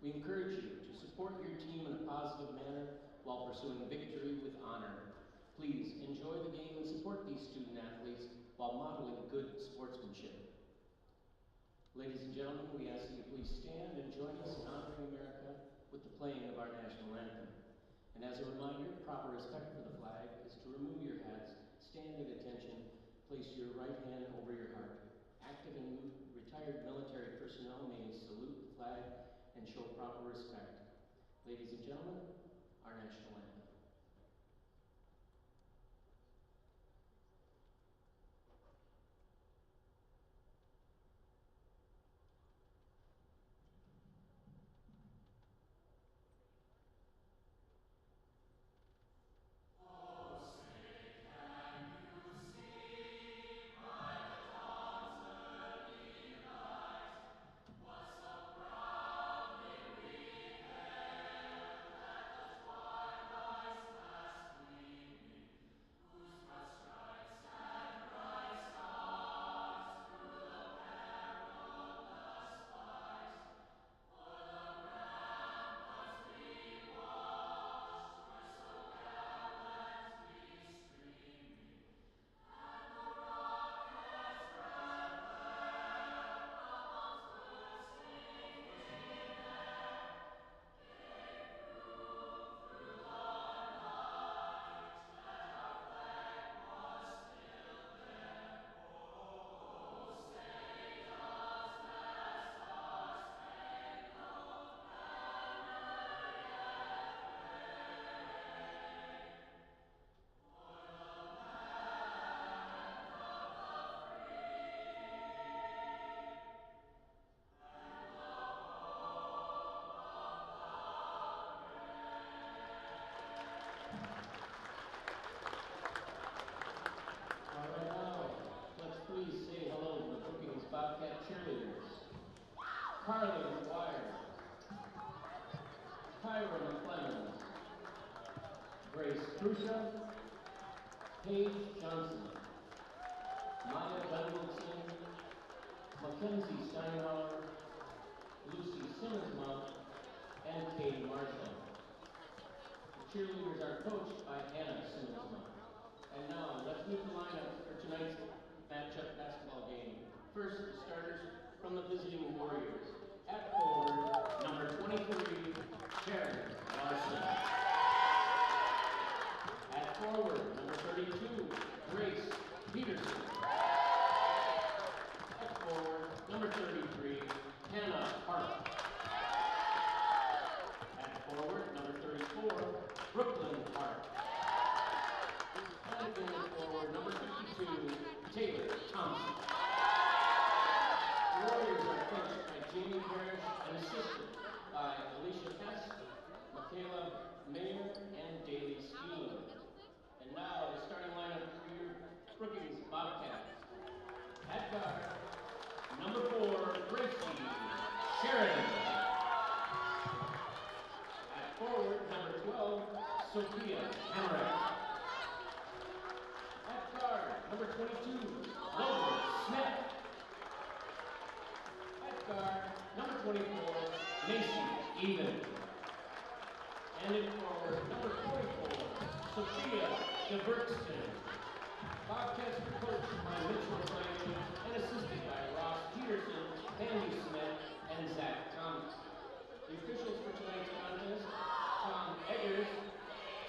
We encourage you to support your team in a positive manner while pursuing victory with honor. Please enjoy the game and support these student athletes while modeling good sportsmanship. Ladies and gentlemen, we ask that you please stand and join us in honoring America with the playing of our national anthem. And as a reminder, proper respect for the flag is to remove your hats, stand at attention, place your right hand over your heart. Active and retired military personnel may salute the flag and show proper respect. Ladies and gentlemen, our national anthem. Bobcat cheerleaders. Carly McGuire. Kyra McClemens. Grace Krusha. Paige Johnson. Maya Bendelson. Mackenzie Steinhauer. Lucy Simmons-Mount. And Katie Marshall. The cheerleaders are coached by Hannah Simmons-Mount. And now, let's meet the lineup for tonight's matchup basketball game. First, the starters from the visiting Warriors. At forward, number 23, Sharon Larson. At forward, number 32, Grace Peterson. At forward, number 33, Hannah Hart. At forward, number 34, Brooklyn Hart. And again at forward, number 52, Taylor Thompson. The Warriors are coached by Jamie Parrish and assisted by Alicia Hess, Michaela Mayer, and Daly Skeen. And now the starting lineup for your Brookings Bobcats. At guard, number 4, Gracie Sheridan. At forward, number 12, Sophia Hamrick. At guard, number 22, Logan Smith. At guard, number 24, Macy Even. And in forward, number 44, Sophia DeBergston. Bobcats were coached by Mitchell Franklin and assisted by Ross Peterson, Andy Smith, and Zach Thomas. The officials for tonight's contest, Tom Eggers,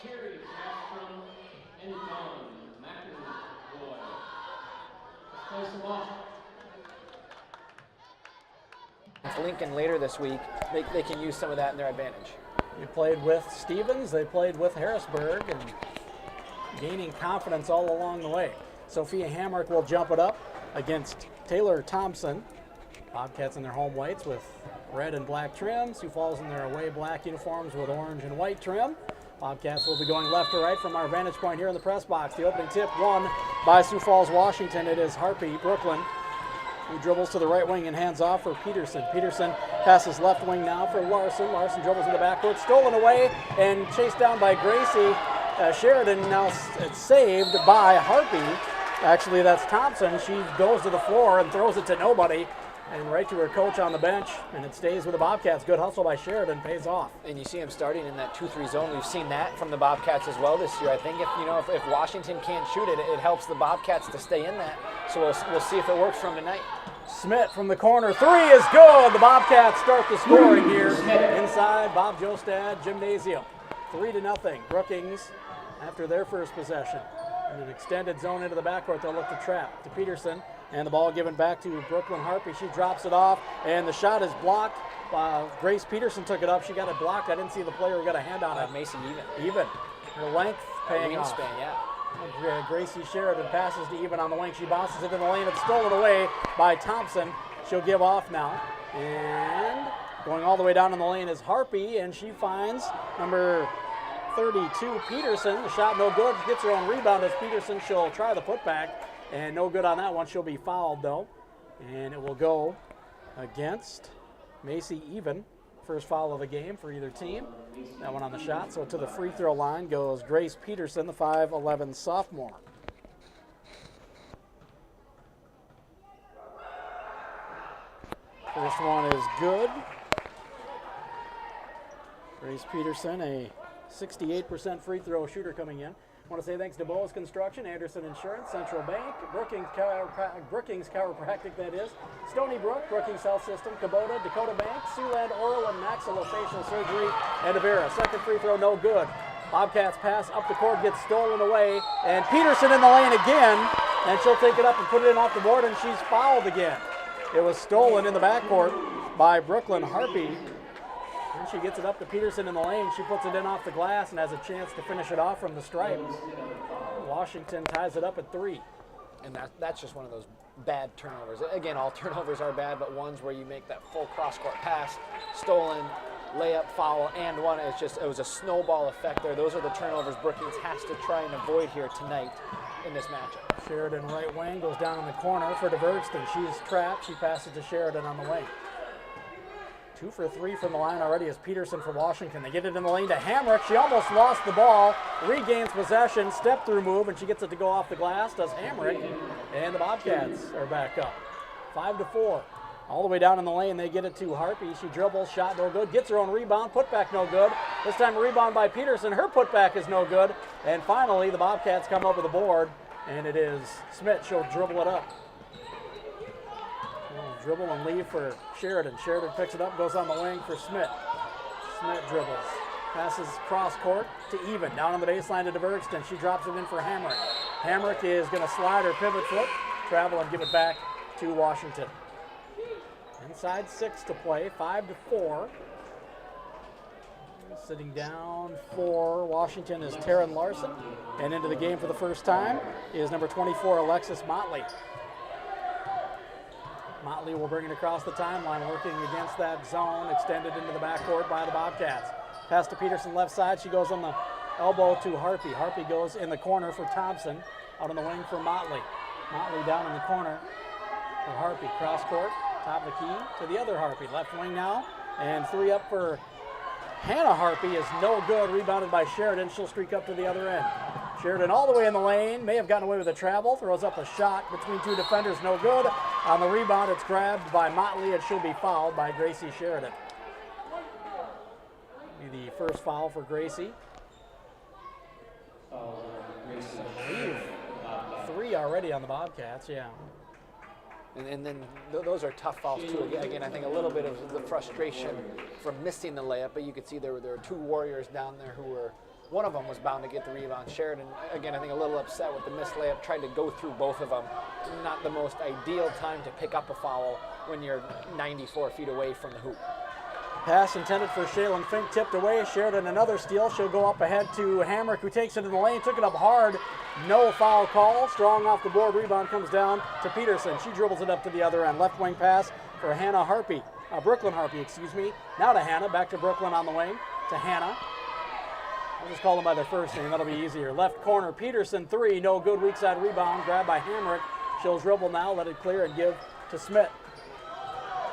Terry Jastrom, and Dawn McEnroy. Let's play some off. Lincoln later this week, they can use some of that in their advantage. They played with Stevens, they played with Harrisburg, and gaining confidence all along the way. Sophia Hamrick will jump it up against Taylor Thompson. Bobcats in their home whites with red and black trim. Sioux Falls in their away black uniforms with orange and white trim. Bobcats will be going left to right from our vantage point here in the press box. The opening tip won by Sioux Falls, Washington. It is Harpy Brooklyn, who dribbles to the right wing and hands off for Peterson. Peterson passes left wing now for Larson. Larson dribbles in the backcourt, stolen away and chased down by Gracie Sheridan. Now it's saved by Harpy. Actually, that's Thompson. She goes to the floor and throws it to nobody. and right to her coach on the bench, and it stays with the Bobcats. Good hustle by Sheridan, pays off. And you see him starting in that 2-3 zone. We've seen that from the Bobcats as well this year. I think if Washington can't shoot it, it helps the Bobcats to stay in that. So we'll see if it works for them tonight. Smith from the corner, 3 is good. The Bobcats start the scoring here inside Bob Jostad Gymnasium. 3-0. Brookings after their first possession. In an extended zone into the backcourt, they'll look to trap to Peterson. And the ball given back to Brooklyn Harpy. She drops it off, and the shot is blocked. Grace Peterson took it up. She got it blocked. I didn't see the player who got a hand on it. Mason Even. Her length paying off. Wingspan, yeah. Gracie Sheridan passes to Even on the wing. She bounces it in the lane. It's stolen away by Thompson. She'll give off now. And going all the way down in the lane is Harpy, and she finds number 32, Peterson. The shot no good. Gets her own rebound as Peterson. She'll try the putback. And no good on that one. She'll be fouled, though. And it will go against Macy Even. First foul of the game for either team. That one on the shot. So to the free throw line goes Grace Peterson, the 5'11 sophomore. First one is good. Grace Peterson, a 68% free throw shooter coming in. I want to say thanks to Bowles Construction, Anderson Insurance, Central Bank, Brookings Chiropractic, that is, Stony Brook, Brookings Health System, Kubota, Dakota Bank, Siouxland Oral and Maxillofacial Surgery, and Avera. Second free throw, no good. Bobcats pass up the court, gets stolen away, and Peterson in the lane again, and she'll take it up and put it in off the board, and she's fouled again. It was stolen in the backcourt by Brooklyn Harpy. And she gets it up to Peterson in the lane. She puts it in off the glass and has a chance to finish it off from the stripe. Washington ties it up at 3. And that's just one of those bad turnovers. Again, all turnovers are bad, but ones where you make that full cross-court pass, stolen, layup, foul, and one. It was a snowball effect there. Those are the turnovers Brookings has to try and avoid here tonight in this matchup. Sheridan right wing goes down in the corner for DeVergston. She's trapped. She passes to Sheridan on the wing. 2 for 3 from the line already is Peterson for Washington. They get it in the lane to Hamrick. She almost lost the ball, regains possession, step through move, and she gets it to go off the glass, does Hamrick, and the Bobcats are back up. 5-4. All the way down in the lane, they get it to Harpy. She dribbles, shot no good, gets her own rebound, putback no good. This time a rebound by Peterson. Her putback is no good. And finally, the Bobcats come up with a board, and it is Smith. She'll dribble it up. Dribble and leave for Sheridan. Sheridan picks it up, goes on the wing for Smith. Smith dribbles. Passes cross court to Even. Down on the baseline to DeVergston. She drops it in for Hamrick. Hamrick is going to slide her pivot foot, travel, and give it back to Washington. Inside 6 to play, 5-4. Sitting down for Washington is Taryn Larson. And into the game for the first time is number 24, Alexis Motley. Motley will bring it across the timeline, working against that zone, extended into the backcourt by the Bobcats. Pass to Peterson left side. She goes on the elbow to Harpy. Harpy goes in the corner for Thompson. Out on the wing for Motley. Motley down in the corner for Harpy. Cross court, top of the key to the other Harpy. Left wing now, and 3 up for Hannah Harpy is no good. Rebounded by Sheridan. She'll streak up to the other end. Sheridan all the way in the lane, may have gotten away with a travel, throws up a shot between 2 defenders, no good. On the rebound, it's grabbed by Motley, and she'll be fouled by Gracie Sheridan. Be the first foul for Gracie. I believe 3 already on the Bobcats, yeah. And then those are tough fouls too. Again, I think a little bit of the frustration from missing the layup, but you could see there were 2 Warriors down there who were, one of them was bound to get the rebound. Sheridan, again, I think a little upset with the missed layup, tried to go through both of them. Not the most ideal time to pick up a foul when you're 94 feet away from the hoop. Pass intended for Shaylin Fink, tipped away. Sheridan another steal. She'll go up ahead to Hamrick, who takes it in the lane, took it up hard. No foul call. Strong off the board. Rebound comes down to Peterson. She dribbles it up to the other end. Left wing pass for Hannah Harpy. Brooklyn Harpy, excuse me. Now to Hannah. Back to Brooklyn on the wing. To Hannah. I'll just call them by their first name. That'll be easier. Left corner, Peterson, 3. No good. Weak side rebound. Grabbed by Hamrick. She'll dribble now. Let it clear and give to Smith.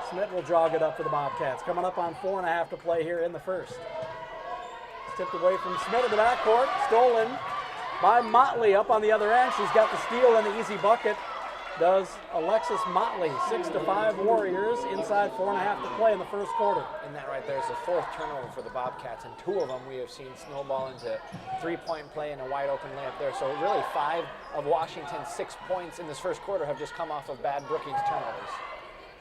Smith will jog it up for the Bobcats. Coming up on 4.5 to play here in the first. It's tipped away from Smith in the backcourt. Stolen by Motley up on the other end. She's got the steal and the easy bucket. does Alexis Motley. 6-5 Warriors, inside 4.5 to play in the first quarter. And that right there is the fourth turnover for the Bobcats, and 2 of them we have seen snowball into three-point play and a wide-open layup there. So really 5 of Washington's 6 points in this first quarter have just come off of bad Brookings turnovers.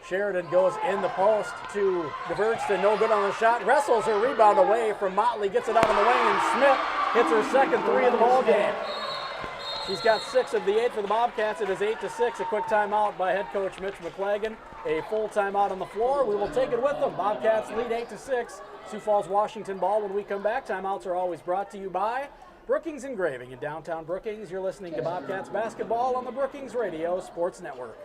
Sheridan goes in the post to DeVergston, no good on the shot, wrestles her rebound away from Motley, gets it out on the wing, and Smith hits her second 3 of the ball game. She's got 6 of the 8 for the Bobcats. It is 8-6. A quick timeout by head coach Mitch McClagan. A full timeout on the floor. We will take it with them. Bobcats lead 8-6. Sioux Falls, Washington ball when we come back. Timeouts are always brought to you by Brookings Engraving in downtown Brookings. You're listening to Bobcats basketball on the Brookings Radio Sports Network.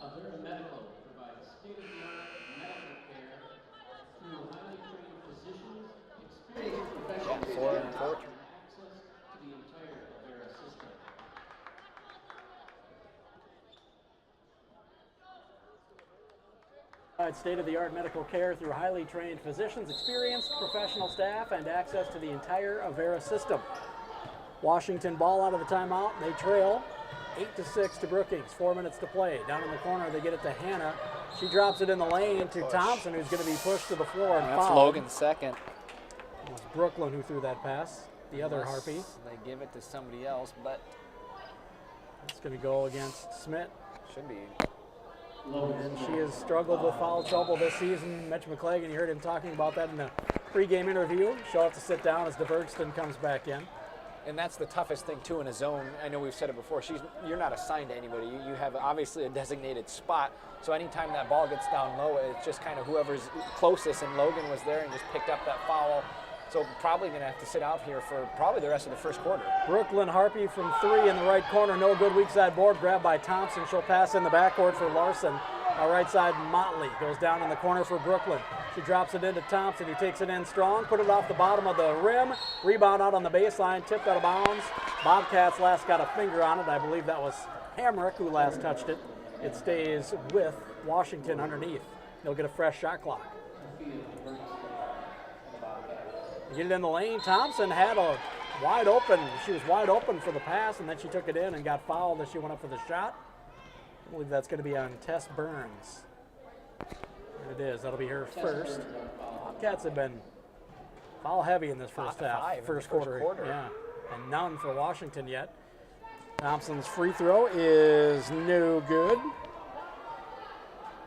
Other Medical provides state-of-the-art medical care through highly trained physicians, experienced professionals, and access to the entire Avera system. State-of-the-art medical care through highly trained physicians, experienced professional staff, and access to the entire Avera system. Washington ball out of the timeout. They trail 8-6 to Brookings. 4 minutes to play. Down in the corner, they get it to Hannah. She drops it in the lane to Thompson, who's going to be pushed to the floor and That's fouled. Logan's second. It was Brooklyn who threw that pass. The other Unless Harpy. they give it to somebody else, but It's going to go against Smith. should be. And she has struggled with foul trouble this season. Mitch McClagan, you heard him talking about that in the pregame interview. She'll have to sit down as DeVergston comes back in. And that's the toughest thing too in a zone. I know we've said it before. You're not assigned to anybody. You have obviously a designated spot. So anytime that ball gets down low, it's just kind of whoever's closest. And Logan was there and just picked up that foul. So probably going to have to sit out here for probably the rest of the first quarter. Brooklyn Harpy from 3 in the right corner. No good, weak side board. Grabbed by Thompson. She'll pass in the backcourt for Larson. Right side, Motley goes down in the corner for Brooklyn. She drops it into Thompson, who takes it in strong, put it off the bottom of the rim. Rebound out on the baseline, tipped out of bounds. Bobcats last got a finger on it. I believe that was Hamrick who last touched it. It stays with Washington underneath. They'll get a fresh shot clock. Get it in the lane. Thompson had a wide open. She was wide open for the pass, and then she took it in and got fouled as she went up for the shot. I believe that's going to be on Tess Burns. It is. That'll be her first. Bobcats have been foul heavy in this first half. First quarter. Yeah. And none for Washington yet. Thompson's free throw is no good.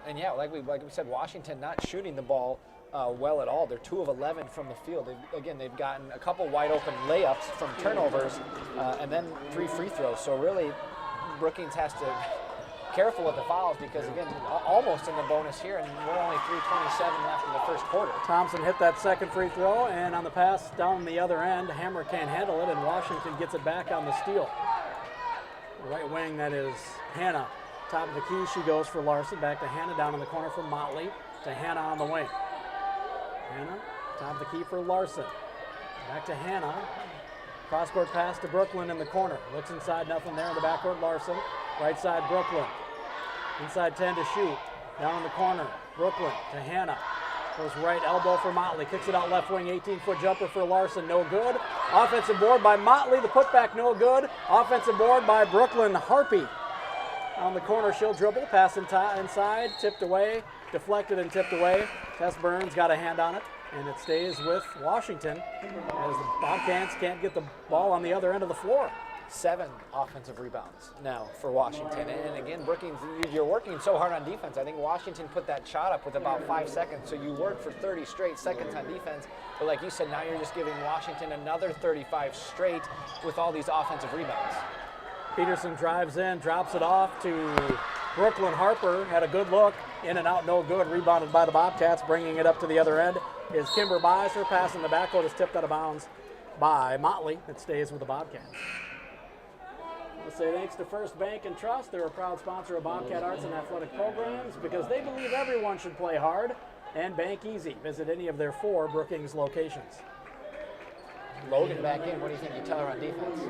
And yeah, like we said, Washington not shooting the ball well at all. They're 2 of 11 from the field. They've gotten a couple wide open layups from turnovers and then 3 free throws. So really, Brookings has to careful with the fouls because, again, almost in the bonus here, and we're only 3:27 left in the first quarter. Thompson hit that second free throw, and on the pass down the other end, Hammer can't handle it, and Washington gets it back on the steal. Right wing, that is Hannah. Top of the key, she goes for Larson. Back to Hannah, down in the corner for Motley. To Hannah on the wing. Hannah, top of the key for Larson. Back to Hannah. Cross-court pass to Brooklyn in the corner. Looks inside, nothing there in the backcourt. Larson. Right side, Brooklyn. Inside 10 to shoot. Down in the corner, Brooklyn to Hannah. Goes right elbow for Motley. Kicks it out left wing, 18-foot jumper for Larson. No good. Offensive board by Motley. The putback no good. Offensive board by Brooklyn Harpy. On the corner, she'll dribble. Pass inside, tipped away. Deflected and tipped away. Tess Burns got a hand on it. And it stays with Washington as the Bobcats can't get the ball on the other end of the floor. 7 offensive rebounds now for Washington. And again, Brookings, you're working so hard on defense. I think Washington put that shot up with about 5 seconds, so you worked for 30 straight seconds on defense. But like you said, now you're just giving Washington another 35 straight with all these offensive rebounds. Peterson drives in, drops it off to Brooklyn Harper. Had a good look, in and out, no good. Rebounded by the Bobcats, bringing it up to the other end is Kimber Byes. Her pass in the backcourt is tipped out of bounds by Motley. It stays with the Bobcats. Let's say thanks to First Bank and Trust. They're a proud sponsor of Bobcat Arts and Athletic Programs because they believe everyone should play hard and bank easy. Visit any of their 4 Brookings locations. Logan back in. What do you think you tell her on defense?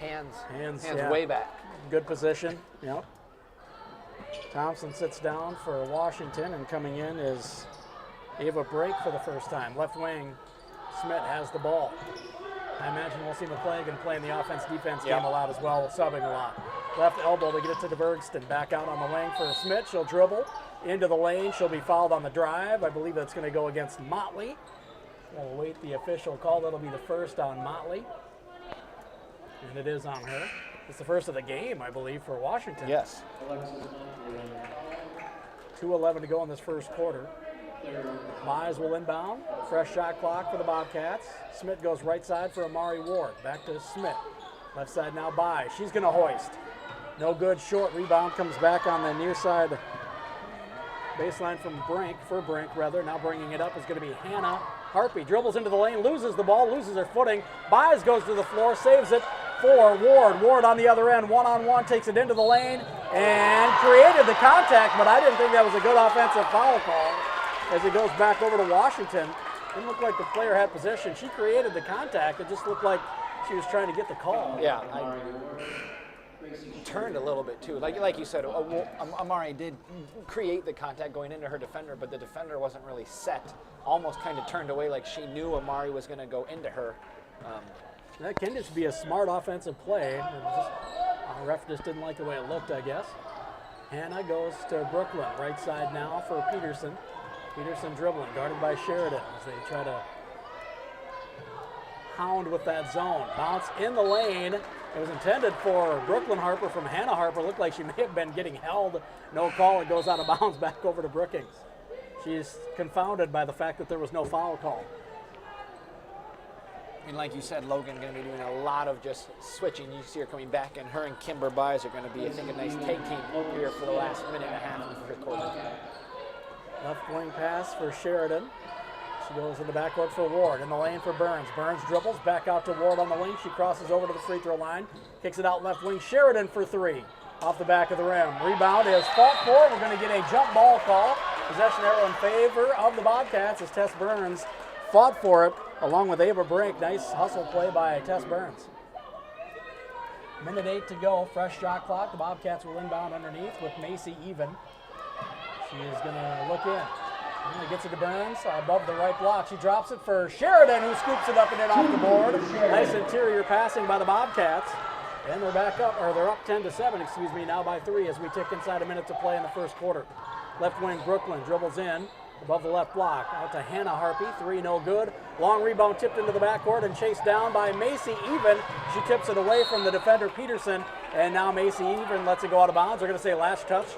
Hands yeah. Way back. Good position. Yep. Thompson sits down for Washington, and coming in is Ava Brake for the first time. Left wing, Smith has the ball. I imagine we'll see McClagan playing the offense-defense game a lot as well, subbing a lot. Left elbow to get it to DeBergston. Back out on the wing for Smith. She'll dribble into the lane. She'll be fouled on the drive. I believe that's going to go against Motley. We'll await the official call. That'll be the first on Motley. And it is on her. It's the first of the game, I believe, for Washington. Yes. 2:11 to go in this first quarter. Mize will inbound. Fresh shot clock for the Bobcats. Smith goes right side for Amari Ward. Back to Smith. Left side now by. She's going to hoist. No good. Short rebound comes back on the near side. Baseline from Brink, now bringing it up is going to be Hannah Harpy. Dribbles into the lane, loses the ball, loses her footing. Byes goes to the floor, saves it for Ward. Ward on the other end, one-on-one, takes it into the lane and created the contact, but I didn't think that was a good offensive foul call as it goes back over to Washington. Didn't look like the player had possession. She created the contact. It just looked like she was trying to get the call. Yeah, turned a little bit too. Like you said, Amari did create the contact going into her defender, but the defender wasn't really set. Almost kind of turned away like she knew Amari was going to go into her. That can just be a smart offensive play. The ref just didn't like the way it looked, I guess. Hannah goes to Brooklyn, right side now for Peterson. Peterson dribbling, guarded by Sheridan as they try to hound with that zone. Bounce in the lane. It was intended for Brooklyn Harper from Hannah Harper. Looked like she may have been getting held. No call. It goes out of bounds back over to Brookings. She's confounded by the fact that there was no foul call. And like you said, Logan going to be doing a lot of just switching. You see her coming back, and her and Kimber Byes are going to be, I think, a nice tag team here for the last minute and a half of the first quarter. Left wing pass for Sheridan. She goes in the backcourt for Ward. In the lane for Burns. Burns dribbles back out to Ward on the wing. She crosses over to the free throw line. Kicks it out left wing. Sheridan for 3. Off the back of the rim. Rebound is fought for. We're going to get a jump ball call. Possession arrow in favor of the Bobcats as Tess Burns fought for it along with Ava Brink. Nice hustle play by Tess Burns. 1:08 to go. Fresh shot clock. The Bobcats will inbound underneath with Macy Even. She is going to look in. And gets it to Burns above the right block. She drops it for Sheridan, who scoops it up and in off the board. Nice interior passing by the Bobcats. And they're back up, or they're up 10-7, now by 3 as we tick inside a minute to play in the first quarter. Left wing Brooklyn dribbles in above the left block. Out to Hannah Harpy, 3 no good. Long rebound tipped into the backcourt and chased down by Macy Even. She tips it away from the defender Peterson, and now Macy Even lets it go out of bounds. They're going to say last touch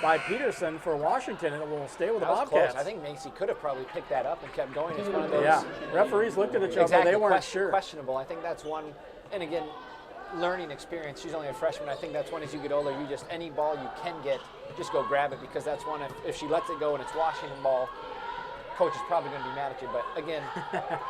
by Peterson for Washington, and it will stay with the Bobcats. Close. I think Macy could have probably picked that up and kept going. It's one of those. Yeah, referees looked at each other. They weren't sure. Questionable. I think that's one, and again, learning experience. She's only a freshman. I think that's one as you get older, you just, any ball you can get, just go grab it, because that's one, if she lets it go and it's Washington ball, coach is probably going to be mad at you. But again,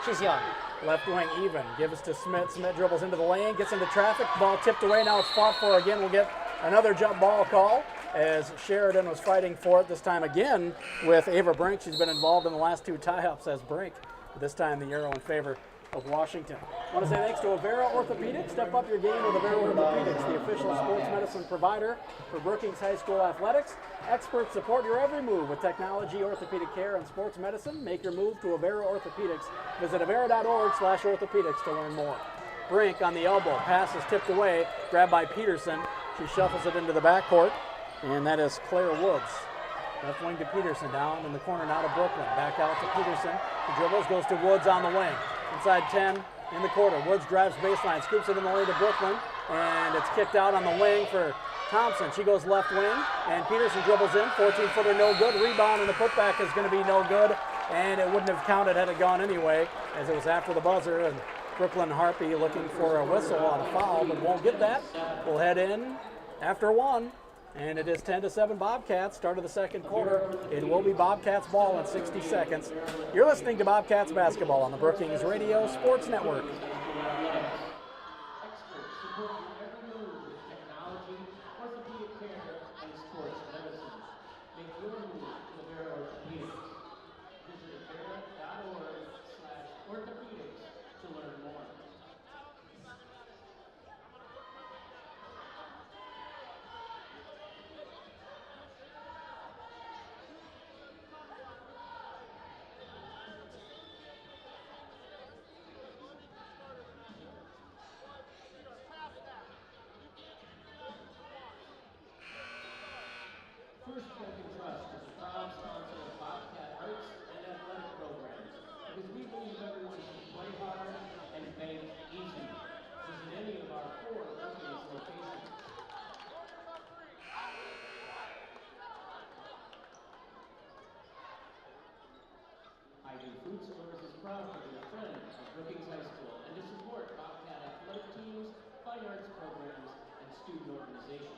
she's young. Left wing Even. Gives to Smith. Smith dribbles into the lane, gets into traffic. Ball tipped away. Now it's fought for again. We'll get another jump ball call as Sheridan was fighting for it, this time again with Ava Brink. She's been involved in the last 2 tie-ups as Brink. This time the arrow in favor of Washington. I want to say thanks to Avera Orthopedics. Step up your game with Avera Orthopedics, the official sports medicine provider for Brookings High School athletics. Experts support your every move with technology, orthopedic care, and sports medicine. Make your move to Avera Orthopedics. Visit avera.org/orthopedics to learn more. Brink on the elbow. Pass is tipped away. Grabbed by Peterson. She shuffles it into the backcourt. And that is Claire Woods. Left wing to Peterson, down in the corner now to Brooklyn. Back out to Peterson. The dribbles, goes to Woods on the wing. Inside 10 in the quarter. Woods drives baseline, scoops it in the lane to Brooklyn. and it's kicked out on the wing for Thompson. She goes left wing, and Peterson dribbles in. 14-footer, no good. Rebound, and the putback is going to be no good, and it wouldn't have counted had it gone anyway, as it was after the buzzer, and Brooklyn Harpy looking for a whistle on a foul, but won't get that. We'll head in after one, and it is 10-7 Bobcats, start of the second quarter. It will be Bobcats ball in 60 seconds. You're listening to Bobcats basketball on the Brookings Radio Sports Network. Experts support you every move with technology, orthopedic care, and sports medicine. Make your move to Avera Orthopedics. Visit avera.org/orthopedics to learn more. First Broken Trust is a proud sponsor of Bobcat arts and athletic programs because we believe everyone should play hard and bank easy. Visit any of our 4 Brookings locations. Ivy Food Stores is proud to be a friend of Brookings High School and to support Bobcat athletic teams, fine arts programs, and student organizations.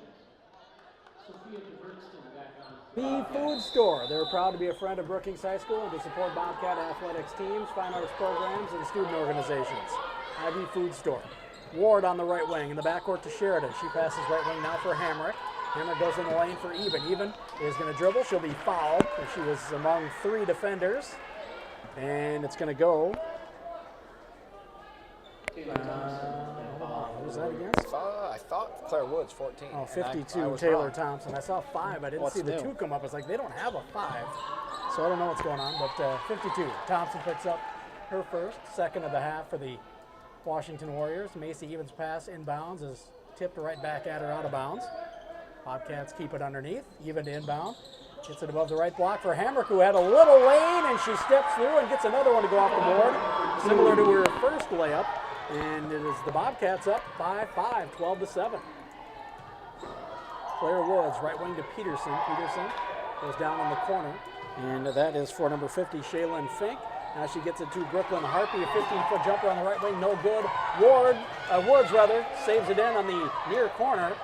Sophia DeVertston back on. The Food Store. They're proud to be a friend of Brookings High School and to support Bobcat athletics teams, fine arts programs, and student organizations. Ivy Food Store. Ward on the right wing in the backcourt to Sheridan. She passes right wing now for Hamrick. Hamrick goes in the lane for Even. Even is going to dribble. She'll be fouled. She was among 3 defenders. And it's going to go. What was that against? I thought Claire Woods, 14. Oh, 52, I was Taylor wrong. Thompson. I saw 5. I didn't What's see the new? 2 come up. It's like they don't have a 5. So I don't know what's going on, but 52. Thompson picks up her first, second of the half for the Washington Warriors. Macy Evans' pass inbounds is tipped right back at her out of bounds. Bobcats keep it underneath, even to inbound. Gets it above the right block for Hamrick, who had a little lane, and she steps through and gets another one to go off the board, similar to her first layup. And it is the Bobcats up by 5, 12-7. Claire Woods, right wing to Peterson. Peterson goes down in the corner, and that is for number 50, Shaylin Fink. Now she gets it to Brooklyn Harpy, a 15-foot jumper on the right wing, no good. Woods saves it in on the near corner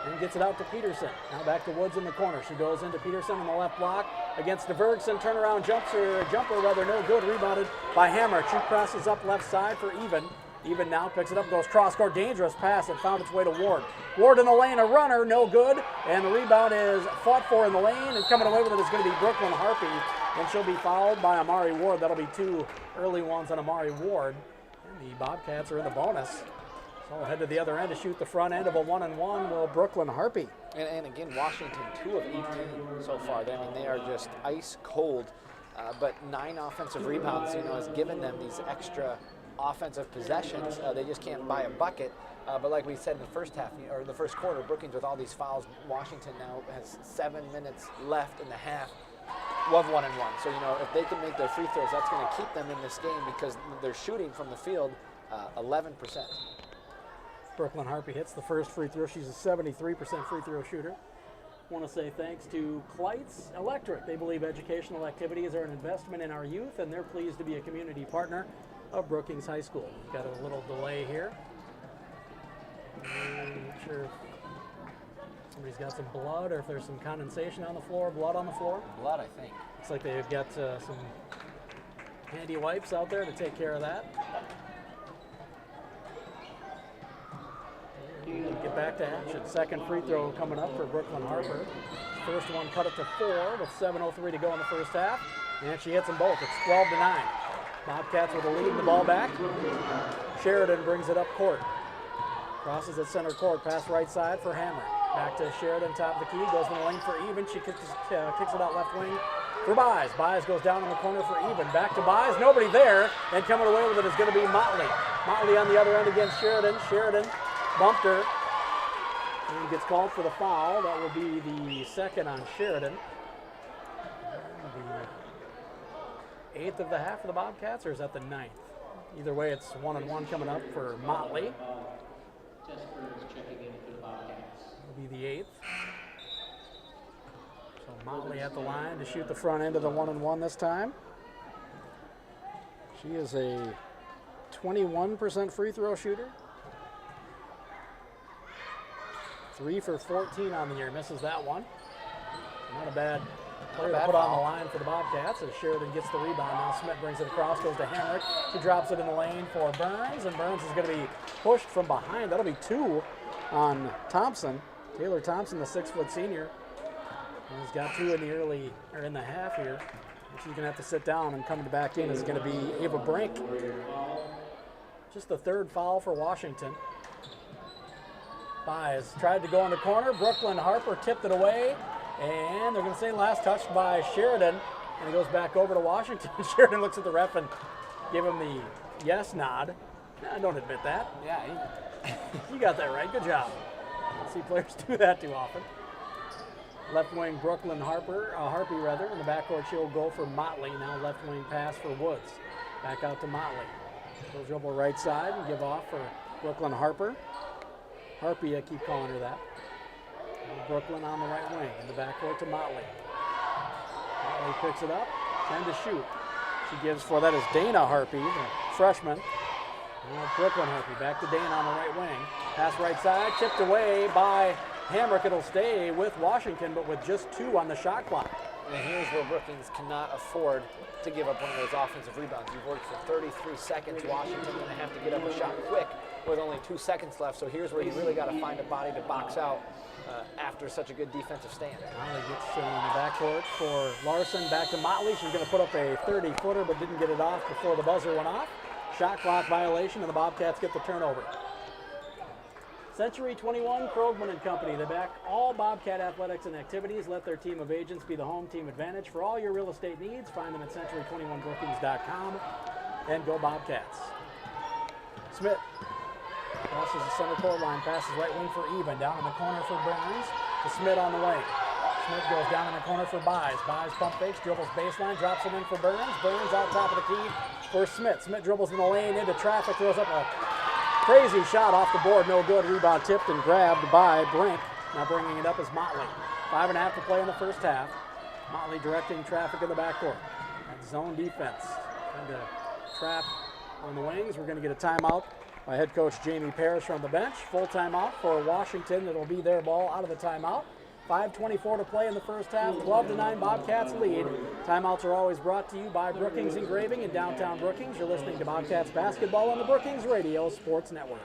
and gets it out to Peterson. Now back to Woods in the corner. She goes into Peterson on the left block against DeVergson. Turnaround jumper, no good. Rebounded by Hammer. She crosses up left side for Even. Even now picks it up, goes cross-court, dangerous pass, and found its way to Ward. Ward in the lane, a runner, no good, and the rebound is fought for in the lane, and coming away with it is going to be Brooklyn Harpy, and she'll be fouled by Amari Ward. That'll be 2 early ones on Amari Ward, and the Bobcats are in the bonus. So we'll head to the other end to shoot the front end of a 1-and-1 will Brooklyn Harpy. And again, Washington, 2 of 18 so far. I mean, they are just ice cold, but 9 offensive rebounds, has given them these extra offensive possessions. They just can't buy a bucket. But like we said in the first half, or the first quarter, Brookings with all these fouls, Washington now has 7 minutes left in the half of 1-and-1. So, if they can make their free throws, that's going to keep them in this game because they're shooting from the field 11%. Brooklyn Harpy hits the first free throw. She's a 73% free throw shooter. Want to say thanks to Kleitz Electric. They believe educational activities are an investment in our youth, and they're pleased to be a community partner of Brookings High School. Got a little delay here. Not sure if somebody's got some blood or if there's some condensation on the floor, blood on the floor. Blood, I think. Looks like they've got some handy wipes out there to take care of that. Get back to action. Second free throw coming up for Brooklyn Harper. First one cut it to 4 with 7:03 to go in the first half. And she hits them both. It's 12-9. Bobcats with a lead in the ball back. Sheridan brings it up court. Crosses at center court. Pass right side for Hammer. Back to Sheridan, top of the key. Goes in the lane for Even. She kicks it out left wing for Buys. Buys goes down in the corner for Even. Back to Buys. Nobody there. And coming away with it is going to be Motley. Motley on the other end against Sheridan. Sheridan bumped her. And gets called for the foul. That will be the second on Sheridan. The 8th of the half for the Bobcats, or is that the 9th? Either way, it's 1-and-1 coming up for Motley. Tess Burns checking in for the Bobcats. Will be the 8th. So Motley at the line to shoot the front end of the 1-and-1 this time. She is a 21% free throw shooter. 3 for 14 on the year. Misses that one. Not a bad player to put on the line for the Bobcats as Sheridan gets the rebound. Now Smith brings it across, goes to Hamrick. She drops it in the lane for Burns, and Burns is going to be pushed from behind. That'll be 2 on Thompson. Taylor Thompson, the 6-foot senior. He's got 2 in the half here. She's going to have to sit down, and coming back in is going to be Ava Brink. Just the 3rd foul for Washington. Buys tried to go in the corner. Brooklyn Harper tipped it away, and they're going to say last touched by Sheridan, and it goes back over to Washington. Sheridan looks at the ref and give him the yes nod. I don't admit that. Yeah, You got that right. Good job. I see players do that too often. Left wing Brooklyn Harpy in the backcourt. She'll go for Motley. Now left wing pass for Woods. Back out to Motley. She'll dribble right side and give off for Brooklyn Harper. Harpy, I keep calling her that. And Brooklyn on the right wing in the backcourt to Motley. Motley picks it up, trying to shoot. She gives for that is Dana Harpy, the freshman. Now Brooklyn Harpy back to Dana on the right wing. Pass right side, tipped away by Hamrick. It'll stay with Washington, but with just 2 on the shot clock. And here's where Brookings cannot afford to give up one of those offensive rebounds. You've worked for 33 seconds. Washington's going to have to get up a shot quick with only 2 seconds left. So here's where you really got to find a body to box out after such a good defensive stand. Motley gets in the backcourt for Larson. Back to Motley. She's going to put up a 30-footer, but didn't get it off before the buzzer went off. Shot clock violation, and the Bobcats get the turnover. Century 21, Krogman and Company. They back all Bobcat athletics and activities. Let their team of agents be the home team advantage for all your real estate needs. Find them at century21brookings.com, and go Bobcats. Smith crosses the center court line, passes right wing for Even. Down in the corner for Burns. To Smith on the wing. Smith goes down in the corner for Buys. Buys pump fakes, dribbles baseline, drops it in for Burns. Burns out top of the key for Smith. Smith dribbles in the lane into traffic, throws up a crazy shot off the board, no good. Rebound tipped and grabbed by Brink. Now bringing it up is Motley. 5.5 to play in the first half. Motley directing traffic in the backcourt. And zone defense. Trying to trap on the wings. We're going to get a timeout by head coach Jamie Parrish from the bench. Full timeout for Washington. It'll be their ball out of the timeout. 5:24 to play in the first half. 12-9 Bobcats lead. Timeouts are always brought to you by Brookings Engraving in downtown Brookings. You're listening to Bobcats basketball on the Brookings Radio Sports Network.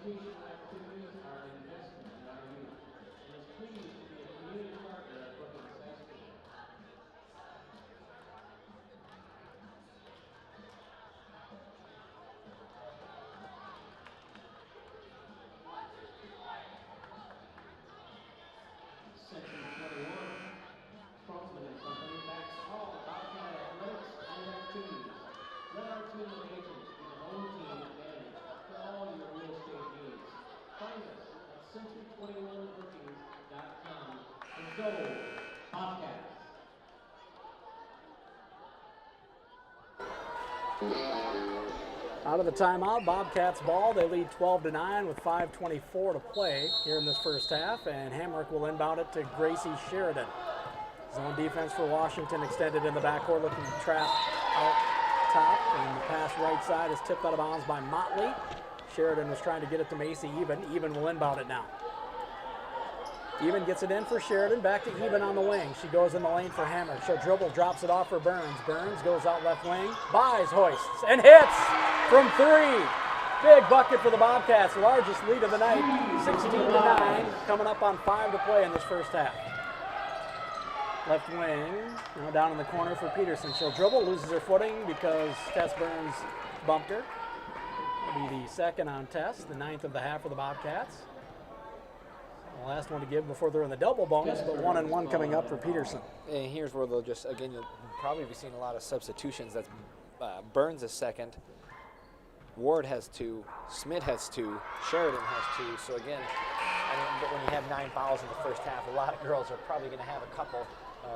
Educational activities are an investment in our youth, and is pleased to be a community partner at Brookings High School. Century 21, Krogman and Company backs all Bobcat athletics and activities. Let our team of agents be the home team advantage for all your real estate needs. Find us at century21brookings.com and go Bobcats. Out of the timeout, Bobcats ball. They lead 12-9 with 5:24 to play here in this first half, and Hamrick will inbound it to Gracie Sheridan. Zone defense for Washington extended in the backcourt, looking to trap out top, and the pass right side is tipped out of bounds by Motley. Sheridan was trying to get it to Macy Even. Even will inbound it now. Even gets it in for Sheridan. Back to Even on the wing. She goes in the lane for Hamrick. She'll dribble, drops it off for Burns. Burns goes out left wing. Buys, hoists, and hits from 3. Big bucket for the Bobcats. Largest lead of the night. 16-9. Coming up on 5 to play in this first half. Left wing. Now down in the corner for Peterson. She'll dribble, loses her footing because Tess Burns bumped her. That'll be the second on Tess, the 9th of the half for the Bobcats. The last one to give before they're in the double bonus, but 1-and-1 coming up for Peterson. And here's where they'll just, again, you'll probably be seeing a lot of substitutions. That's Burns is second. Ward has 2, Smith has 2, Sheridan has 2. So again, but when you have 9 fouls in the first half, a lot of girls are probably going to have a couple.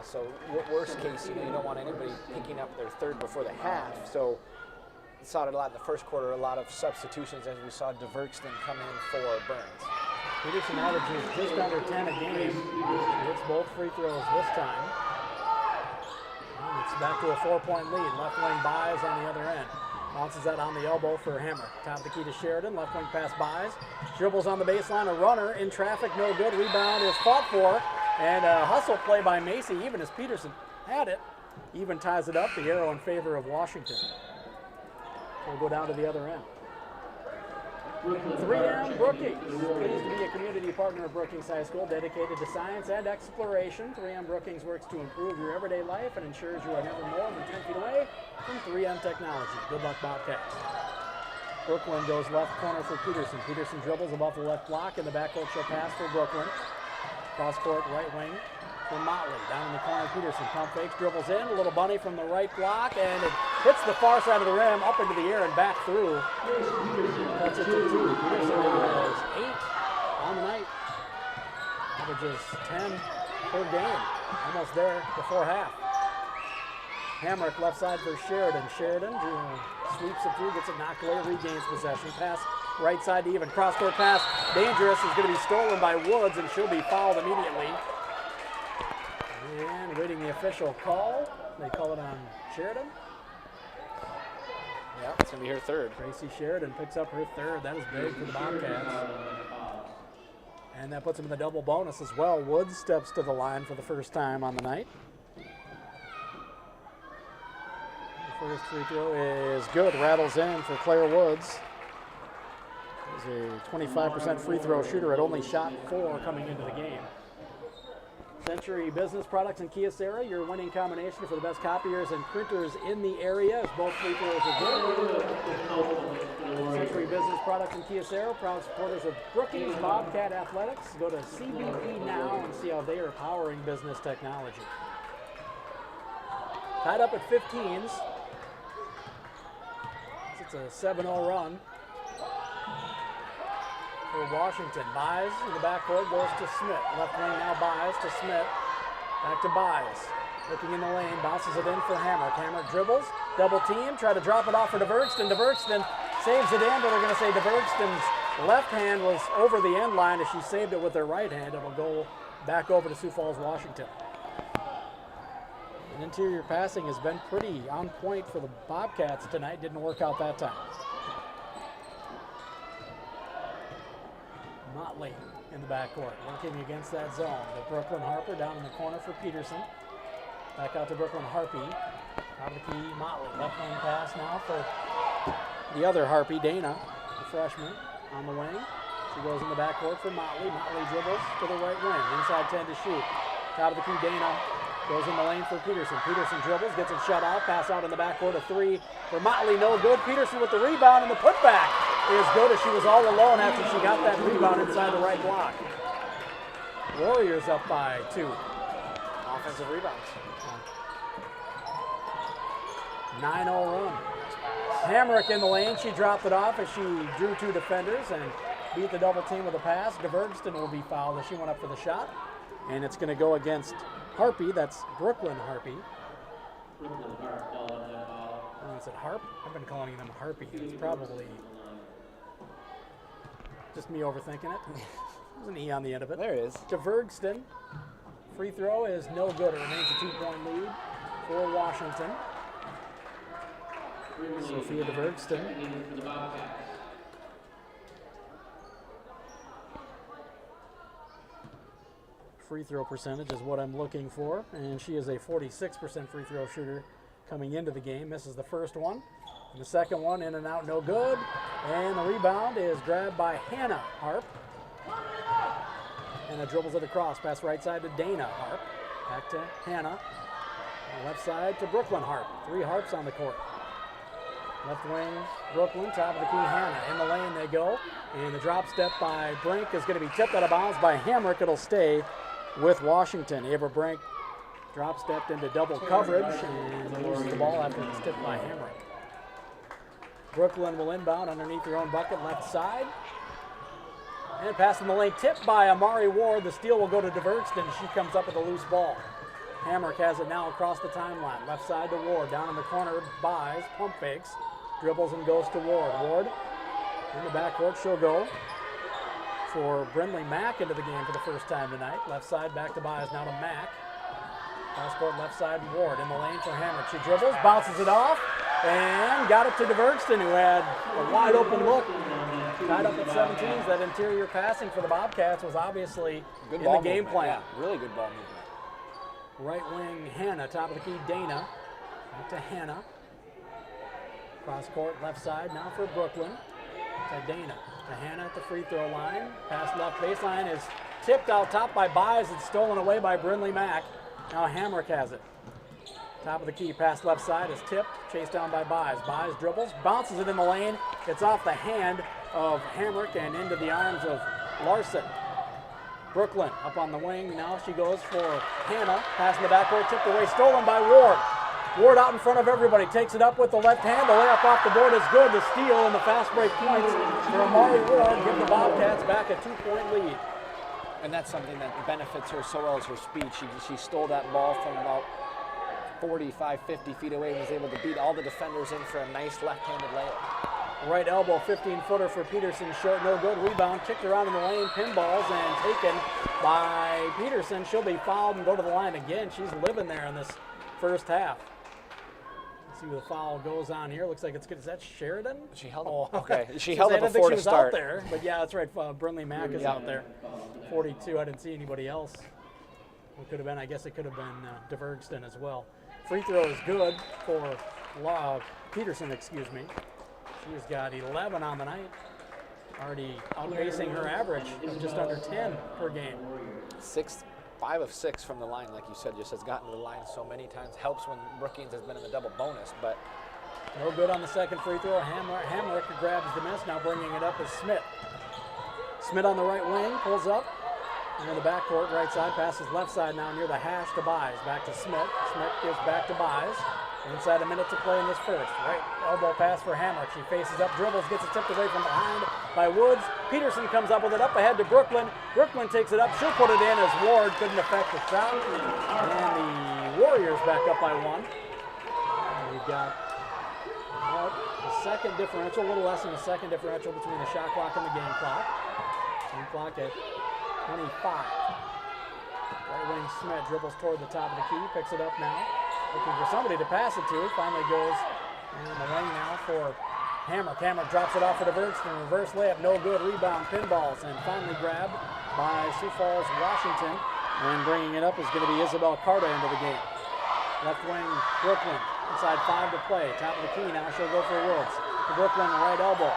So worst case, you don't want anybody picking up their third before the half. So we saw it a lot in the first quarter, a lot of substitutions as we saw DeVerkston come in for Burns. Peterson averages just under 10 a game. She hits both free throws this time. And it's back to a 4-point lead. Left wing buys on the other end. Bounces that on the elbow for Hammer. Top of the key to Sheridan. Left wing pass buys. Dribbles on the baseline. A runner in traffic. No good. Rebound is fought for. And a hustle play by Macy, even as Peterson had it. Even ties it up. The arrow in favor of Washington. We'll go down to the other end. 3M Brookings, pleased to be a community partner of Brookings High School dedicated to science and exploration. 3M Brookings works to improve your everyday life and ensures you are never more than 10 feet away from 3M technology. Good luck, Bobcats. Brooklyn goes left corner for Peterson. Peterson dribbles above the left block, and the backcourt shall pass for Brooklyn. Cross court right wing for Motley. Down in the corner, Peterson pump fakes, dribbles in, a little bunny from the right block, and it hits the far side of the rim, up into the air and back through. That's it to 2. Peterson has 8 on the night. Averages 10 per game. Almost there before half. Hamrick left side for Sheridan. Sheridan sweeps it through, gets it knocked away, regains possession. Pass right side to even. Cross-court pass. Dangerous, is going to be stolen by Woods, and she'll be fouled immediately. And waiting the official call. They call it on Sheridan. Yeah, it's going to be her third. Tracy Sheridan picks up her third. That is big for the Bobcats. And that puts them in the double bonus as well. Woods steps to the line for the first time on the night. The first free throw is good. Rattles in for Claire Woods. She's a 25% free throw shooter. Had only shot 4 coming into the game. Century Business Products in Kyocera, your winning combination for the best copiers and printers in the area, as both free throws are good. Century Business Products in Kyocera, proud supporters of Brookings Bobcat Athletics. Go to CBP now and see how they are powering business technology. Tied up at 15s. It's a 7-0 run for Washington. Buys in the backcourt, goes to Smith. Left wing now Buys to Smith. Back to Buys. Looking in the lane, bounces it in for Hammer. Hammer dribbles, double team, try to drop it off for DeVerkston. DeVerkston saves it in, but they're going to say DeVerkston's left hand was over the end line. As she saved it with her right hand, it'll go back over to Sioux Falls, Washington. And interior passing has been pretty on point for the Bobcats tonight. Didn't work out that time. Motley in the backcourt, working against that zone. The Brooklyn Harper down in the corner for Peterson. Back out to Brooklyn Harpy. Out of the key, Motley. Left wing pass now for the other Harpy, Dana, the freshman, on the wing. She goes in the backcourt for Motley. Motley dribbles to the right wing. Inside 10 to shoot. Out of the key, Dana goes in the lane for Peterson. Peterson dribbles, gets it shut off. Pass out in the backcourt, a 3 for Motley, no good. Peterson with the rebound, and the putback is good, as she was all alone after she got that rebound inside the right block. Warriors up by 2. Offensive rebounds. 9-0 run. Hamrick in the lane. She dropped it off as she drew 2 defenders and beat the double team with a pass. DeVerkston will be fouled as she went up for the shot. And it's going to go against Harpy. That's Brooklyn Harpy. Brooklyn Harp called that foul. Oh, is it Harp? I've been calling them Harpy. It's probably just me overthinking it. There's an E on the end of it. There it is. DeVerkston. Free throw is no good. It remains a 2-point lead for Washington. Sophia DeVerkston. For the Bobcats. Free throw percentage is what I'm looking for, and she is a 46% free throw shooter coming into the game. Misses the first one. And the second one in and out, no good. And the rebound is grabbed by Hannah Harp. And dribbles it across. Pass right side to Dana Harp. Back to Hannah. Left side to Brooklyn Harp. 3 Harps on the court. Left wing, Brooklyn. Top of the key, Hannah. In the lane they go. And the drop step by Brink is going to be tipped out of bounds by Hamrick. It'll stay with Washington. Ava Brink drop stepped into double coverage and loses the ball after it's tipped by Hamrick. Brooklyn will inbound underneath their own bucket, left side. And pass in the lane, tipped by Amari Ward. The steal will go to Diverkston. She comes up with a loose ball. Hamrick has it now across the timeline. Left side to Ward. Down in the corner, buys, pump fakes, dribbles and goes to Ward. Ward in the backcourt. She'll go for Brindley Mack into the game for the first time tonight. Left side back to Bias, now to Mack. Cross court left side, Ward in the lane for Hamrick. She dribbles, bounces it off, and got it to Diverkston, who had a wide open look. Tied up at 17s. That interior passing for the Bobcats was obviously Good in ball the game movement, plan. yeah, really good ball movement. Right wing Hannah, top of the key Dana. Back to Hannah. Cross court left side now for Brooklyn. To Dana. To Hannah at the free throw line. Pass left baseline is tipped out top by Bias. It's stolen away by Brindley Mack. Now Hamrick has it. Top of the key, pass left side is tipped, chased down by Bias. Bias dribbles, bounces it in the lane. It's off the hand of Hamrick and into the arms of Larson. Brooklyn up on the wing. Now she goes for Hannah. Pass in the backcourt, tipped away, stolen by Ward. Ward out in front of everybody, takes it up with the left hand. The layup off the board is good. The steal and the fast break points for Amari Ward give the Bobcats back a 2-point lead. And that's something that benefits her so well, is her speed. She stole that ball from about 45, 50 feet away and was able to beat all the defenders in for a nice left-handed layup. Right elbow, 15-footer for Peterson, short, no good. Rebound, kicked around in the lane, pinballs, and taken by Peterson. She'll be fouled and go to the line again. She's living there in this first half. Let's see where the foul goes on here. Looks like it's good. Is that Sheridan? She held it. okay. She I held it didn't before think to she was out start. there, but yeah, that's right. Brindley Mack is out there. 42. I didn't see anybody else. It could have been. I guess it could have been Diverkston as well. Free throw is good for Peterson. Excuse me. She's got 11 on the night, already outpacing her average of just under 10 per game. 5 of 6 from the line, like you said, just has gotten to the line so many times. Helps when Brookings has been in the double bonus, but no good on the second free throw. Hamrick grabs the miss. Now bringing it up is Smith. Smith on the right wing, pulls up. And in the backcourt, right side, passes left side now near the hash to Bies. Back to Smith. Smith gives back to Bies. Inside a minute to play in this first. Right elbow pass for Hamrick. She faces up, dribbles, gets it tipped away from behind by Woods. Peterson comes up with it up ahead to Brooklyn. Brooklyn takes it up. She'll put it in as Ward couldn't affect the shot. And the Warriors back up by 1. And we've got a second differential, a little less than a second differential between the shot clock and the game clock. Game clock at 25. Right wing Smith dribbles toward the top of the key, picks it up now. Looking for somebody to pass it to. Finally goes in the lane now for Hamrick. Hamrick drops it off for Diverkston. Reverse layup, no good. Rebound, pinballs, and finally grabbed by Sioux Falls, Washington. And bringing it up is going to be Isabel Carter into the game. Left wing, Brooklyn. Inside 5 to play. Top of the key now. She'll go for Woods. To Brooklyn, right elbow.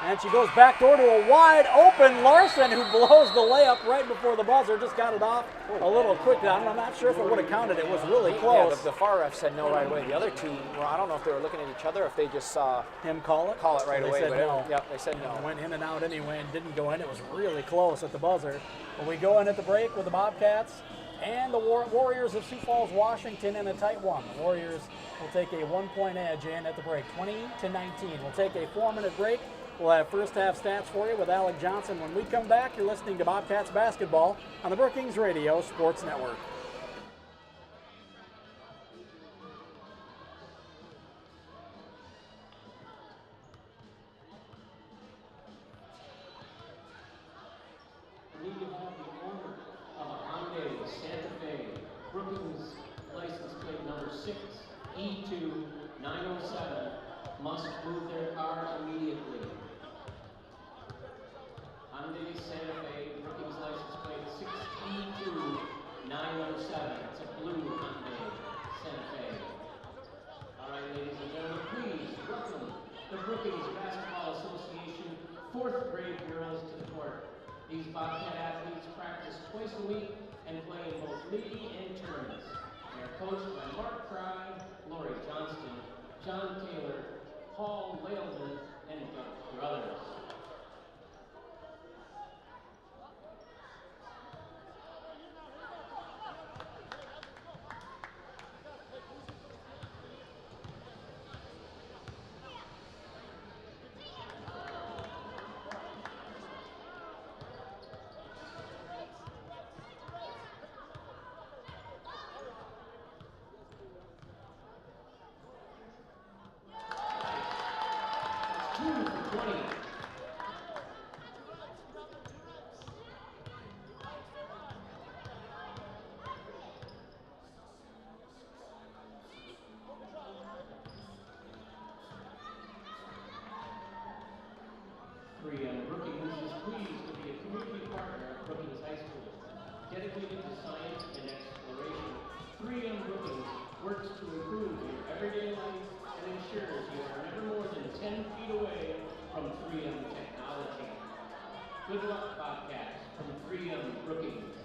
And she goes back door to a wide open Larson, who blows the layup right before the buzzer. Just got it off a little quick. I'm not sure if it would have counted. It was really close. Yeah, the far ref said no right away. The other two, well, I don't know if they were looking at each other or if they just saw him call it right away. Said but no. Yep, they said no. It went in and out anyway and didn't go in. It was really close at the buzzer. But we go in at the break with the Bobcats and the Warriors of Sioux Falls, Washington in a tight one. The Warriors will take a 1-point edge in at the break, 20-19. We'll take a 4-minute break. We'll have first half stats for you with Alec Johnson. When we come back, you're listening to Bobcats basketball on the Brookings Radio Sports Network. We have the owner of a Hyundai Santa Fe, Brookings license plate number 6E2907, must move their car immediately. Hyundai Santa Fe, Brookings license plate 6E2907. It's a blue Hyundai Santa Fe. All right, ladies and gentlemen, please welcome the Brookings Basketball Association 4th grade girls to the court. These Bobcat athletes practice twice a week and play in both league and tournaments. They are coached by Mark Fry, Lori Johnston, John Taylor, Paul Lailman, and your others. from 3M Technology. Good luck, Bobcats, from 3M Brookings.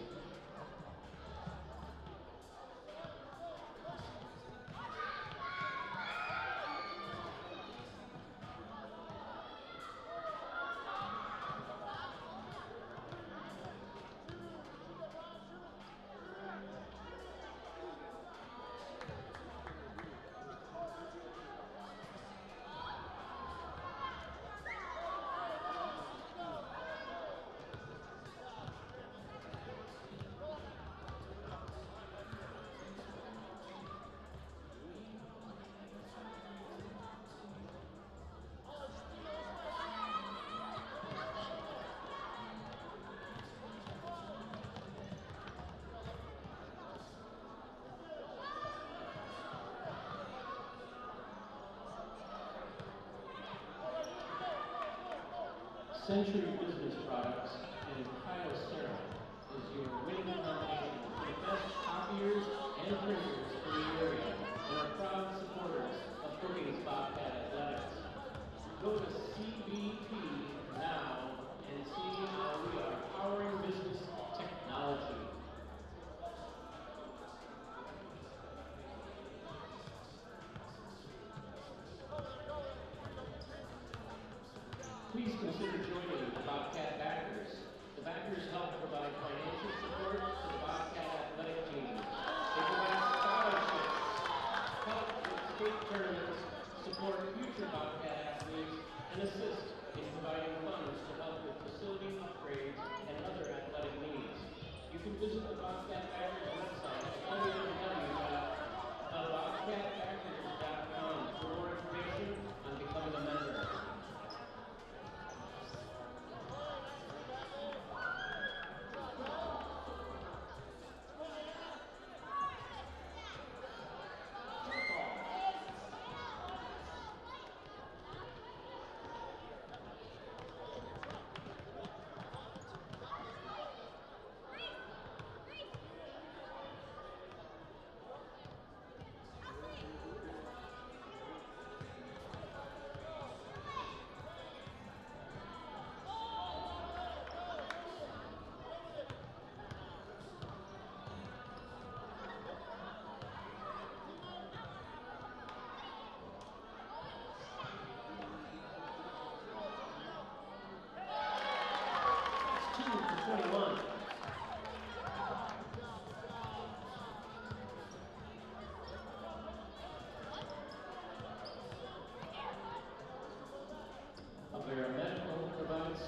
Century Business Products and Kyle Sarah is your winning combination for the best copiers and printers in the area and are proud supporters of Brookings Bobcat Athletics. Go to CBP now and see how we are powering business technology. Please consider joining the Bobcat Backers. The Backers help provide financial support to the Bobcat athletic team. They provide scholarships, help with state tournaments, support future Bobcat athletes, and assist in providing funds to help with facility upgrades and other athletic needs. You can visit the Bobcat Backers website at www.thebobcatbackers.com for more information on becoming a member.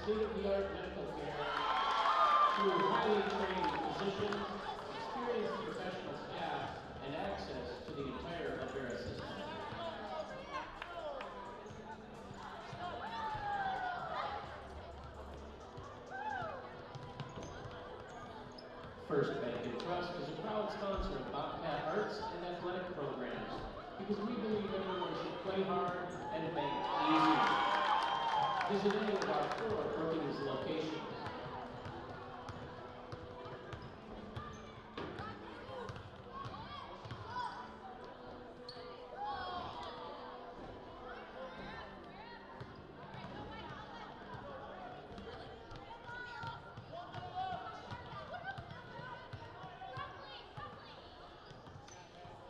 State-of-the-art medical care through highly trained physicians, experienced professional staff, and access to the entire Avera system. First Bank and Trust is a proud sponsor of Bobcat arts and athletic programs because we believe everyone should play hard and bank easy. Visit any of our 4 Brookings locations.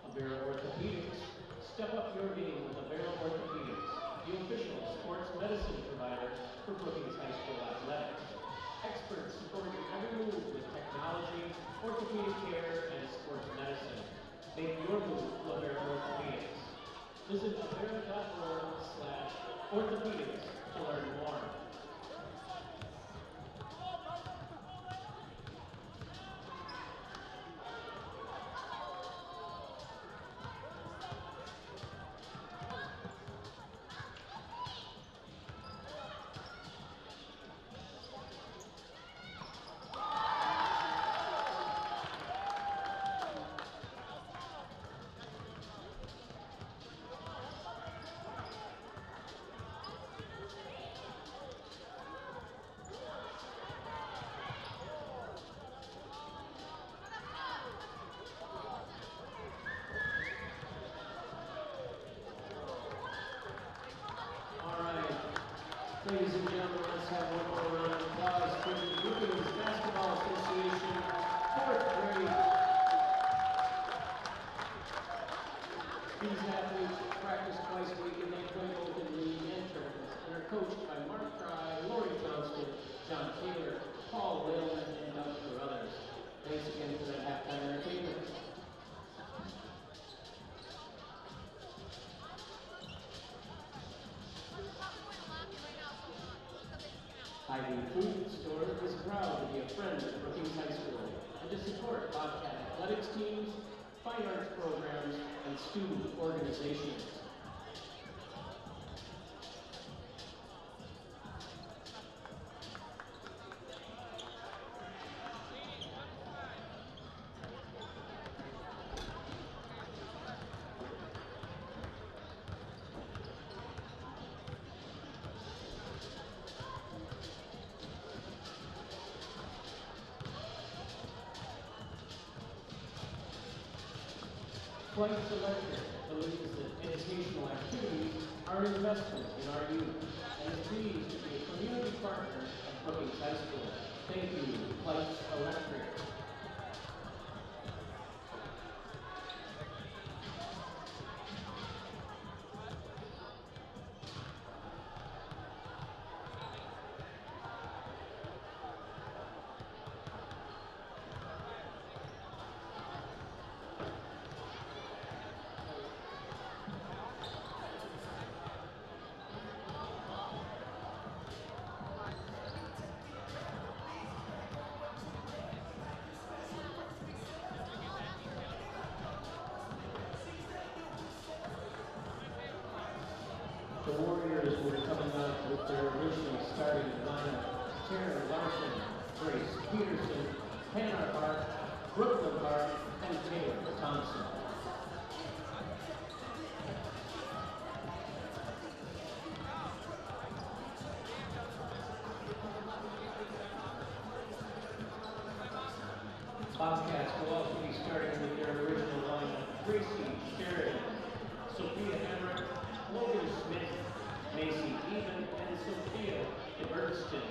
Avera Orthopedics. Step up your game with Avera Orthopedics, the official sports medicine provider for Brookings High School athletics. Experts support your every move with technology, orthopedic care, and sports medicine. Make your move to Avera Orthopedics. Visit avera.org/orthopedics to learn more. Ladies and gentlemen, let's have one more round of applause for the Brookings Basketball Association 4th grade. These athletes practice twice a week and they play both in league and tournaments and are coached by Mark Fry, Lori Johnston, John Taylor, Paul Whalen, and Doug Carruthers. Thanks again for that halftime entertainment. Ivy Food Store is proud to be a friend of Brookings High School and to support Bobcat athletics teams, fine arts programs, and student organizations. Flight Selector believes that educational activities are an investment in our youth and is pleased to be a community partner of Brookings High School. Thank you, Flight Electric. The Warriors were coming out with their original starting lineup. Tara Larson, Grace Peterson, Hannah Hart, Brooklyn Hart, and Taylor Thompson. Bobcats will also be starting with their original lineup. Gracie Sheridan, Sophia Hammer, Logan Smith, Macy Even, and Sophia Ebertston.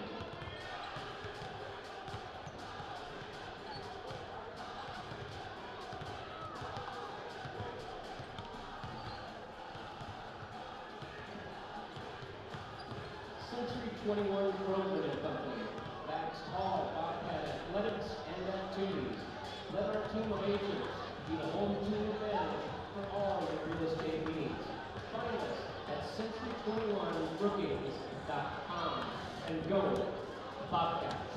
Century 21 Program Company backs all Bobcat athletics and activities. Let our team of agents be the home team advantage for all your real estate needs. Find us at century21brookings.com and go Bobcats.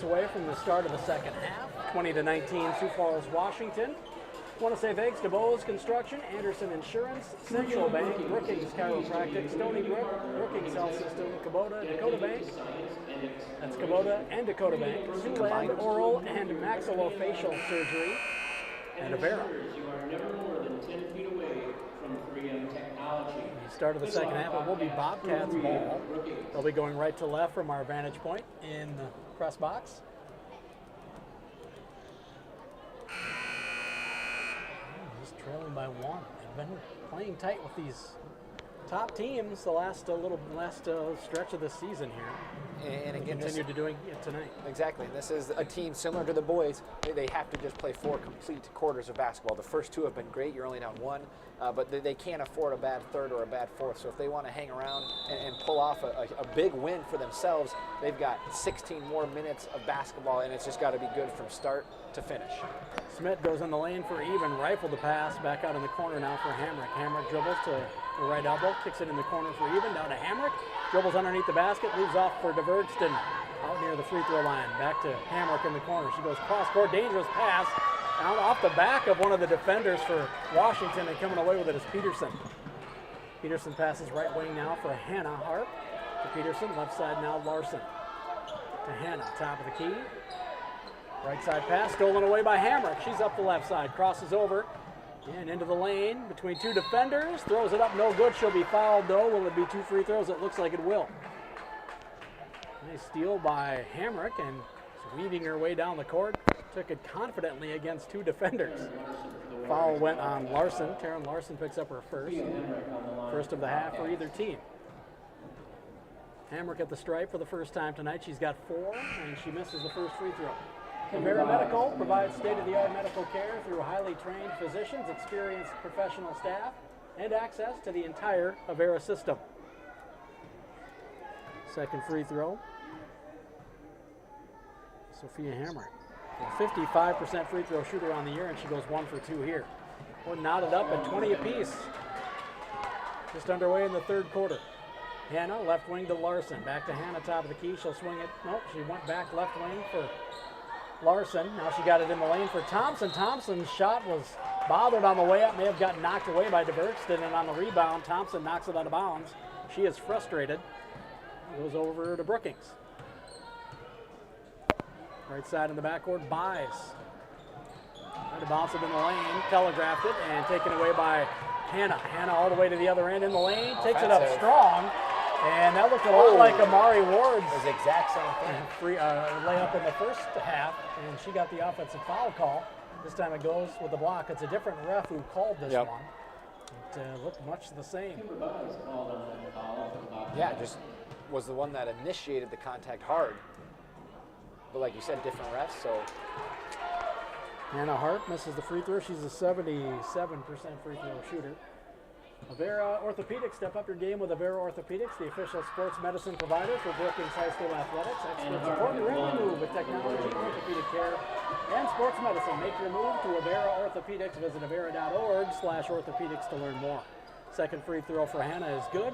Minutes away from the start of the second half, 20-19 Sioux Falls, Washington. Want to say thanks to Bose Construction, Anderson Insurance, Central Bank, Brookings Chiropractic, Stony Brook, Brookings Health System, Kubota, Dakota Bank, that's Kubota and Dakota Bank, Siouxland Oral and Maxillofacial Surgery, and Avera. You are never more than 10 feet away from 3M Technology. The start of the second half, it will be Bobcats ball. They'll be going right to left from our vantage point in the press box. Just trailing by one. They've been playing tight with these top teams the last stretch of the season here. And again, continue to doing it tonight. Exactly, and this is a team similar to the boys. They have to just play 4 complete quarters of basketball. The first 2 have been great. You're only down 1, but they can't afford a bad third or a bad fourth. So if they want to hang around and pull off a big win for themselves, they've got 16 more minutes of basketball, and it's just got to be good from start to finish. Smith goes in the lane for Even, rifle the pass, back out in the corner now for Hamrick. Hamrick dribbles to the right elbow, kicks it in the corner for Even, down to Hamrick, dribbles underneath the basket, leaves off for DeVergston out near the free throw line. Back to Hamrick in the corner. She goes cross-court, dangerous pass, out off the back of one of the defenders for Washington, and coming away with it is Peterson. Peterson passes right wing now for Hannah Hart. To Peterson, left side now Larson. To Hannah, top of the key. Right side pass, stolen away by Hamrick. She's up the left side, crosses over and into the lane between 2 defenders. Throws it up, no good. She'll be fouled though. Will it be 2 free throws? It looks like it will. Nice steal by Hamrick, and weaving her way down the court. took it confidently against 2 defenders. Foul went on Larson. Taryn Larson picks up her first of the half for either team. Hamrick at the stripe for the first time tonight. She's got 4, and she misses the first free throw. Avera Medical provides state-of-the-art medical care through highly trained physicians, experienced professional staff, and access to the entire Avera system. Second free throw. Sophia Hamrick, a 55% free throw shooter on the year, and she goes 1 for 2 here. We're knotted up at 20 apiece. Just underway in the third quarter. Hannah, left wing to Larson. Back to Hannah, top of the key. She'll swing it. Nope, she went back left wing for Larson. Now she got it in the lane for Thompson. Thompson's shot was bothered on the way up. May have gotten knocked away by DeBergston, and on the rebound, Thompson knocks it out of bounds. She is frustrated. Goes over to Brookings. Right side in the backcourt, Buys. Tried to bounce it in the lane, telegraphed it, and taken away by Hannah. Hannah all the way to the other end in the lane, takes it up strong, and that looked a lot like Amari Ward's. It was the exact same thing. Free layup in the first half, and she got the offensive foul call. This time it goes with the block. It's a different ref who called this one. It looked much the same. Yeah, just was the one that initiated the contact hard. But like you said, different refs, so. Hannah Hart misses the free throw. She's a 77% free throw shooter. Avera Orthopedics, step up your game with Avera Orthopedics, the official sports medicine provider for Brookings High School athletics. Experts support your every move with technology, orthopedic care, and sports medicine. Make your move to Avera Orthopedics. Visit avera.org/orthopedics to learn more. Second free throw for Hannah is good.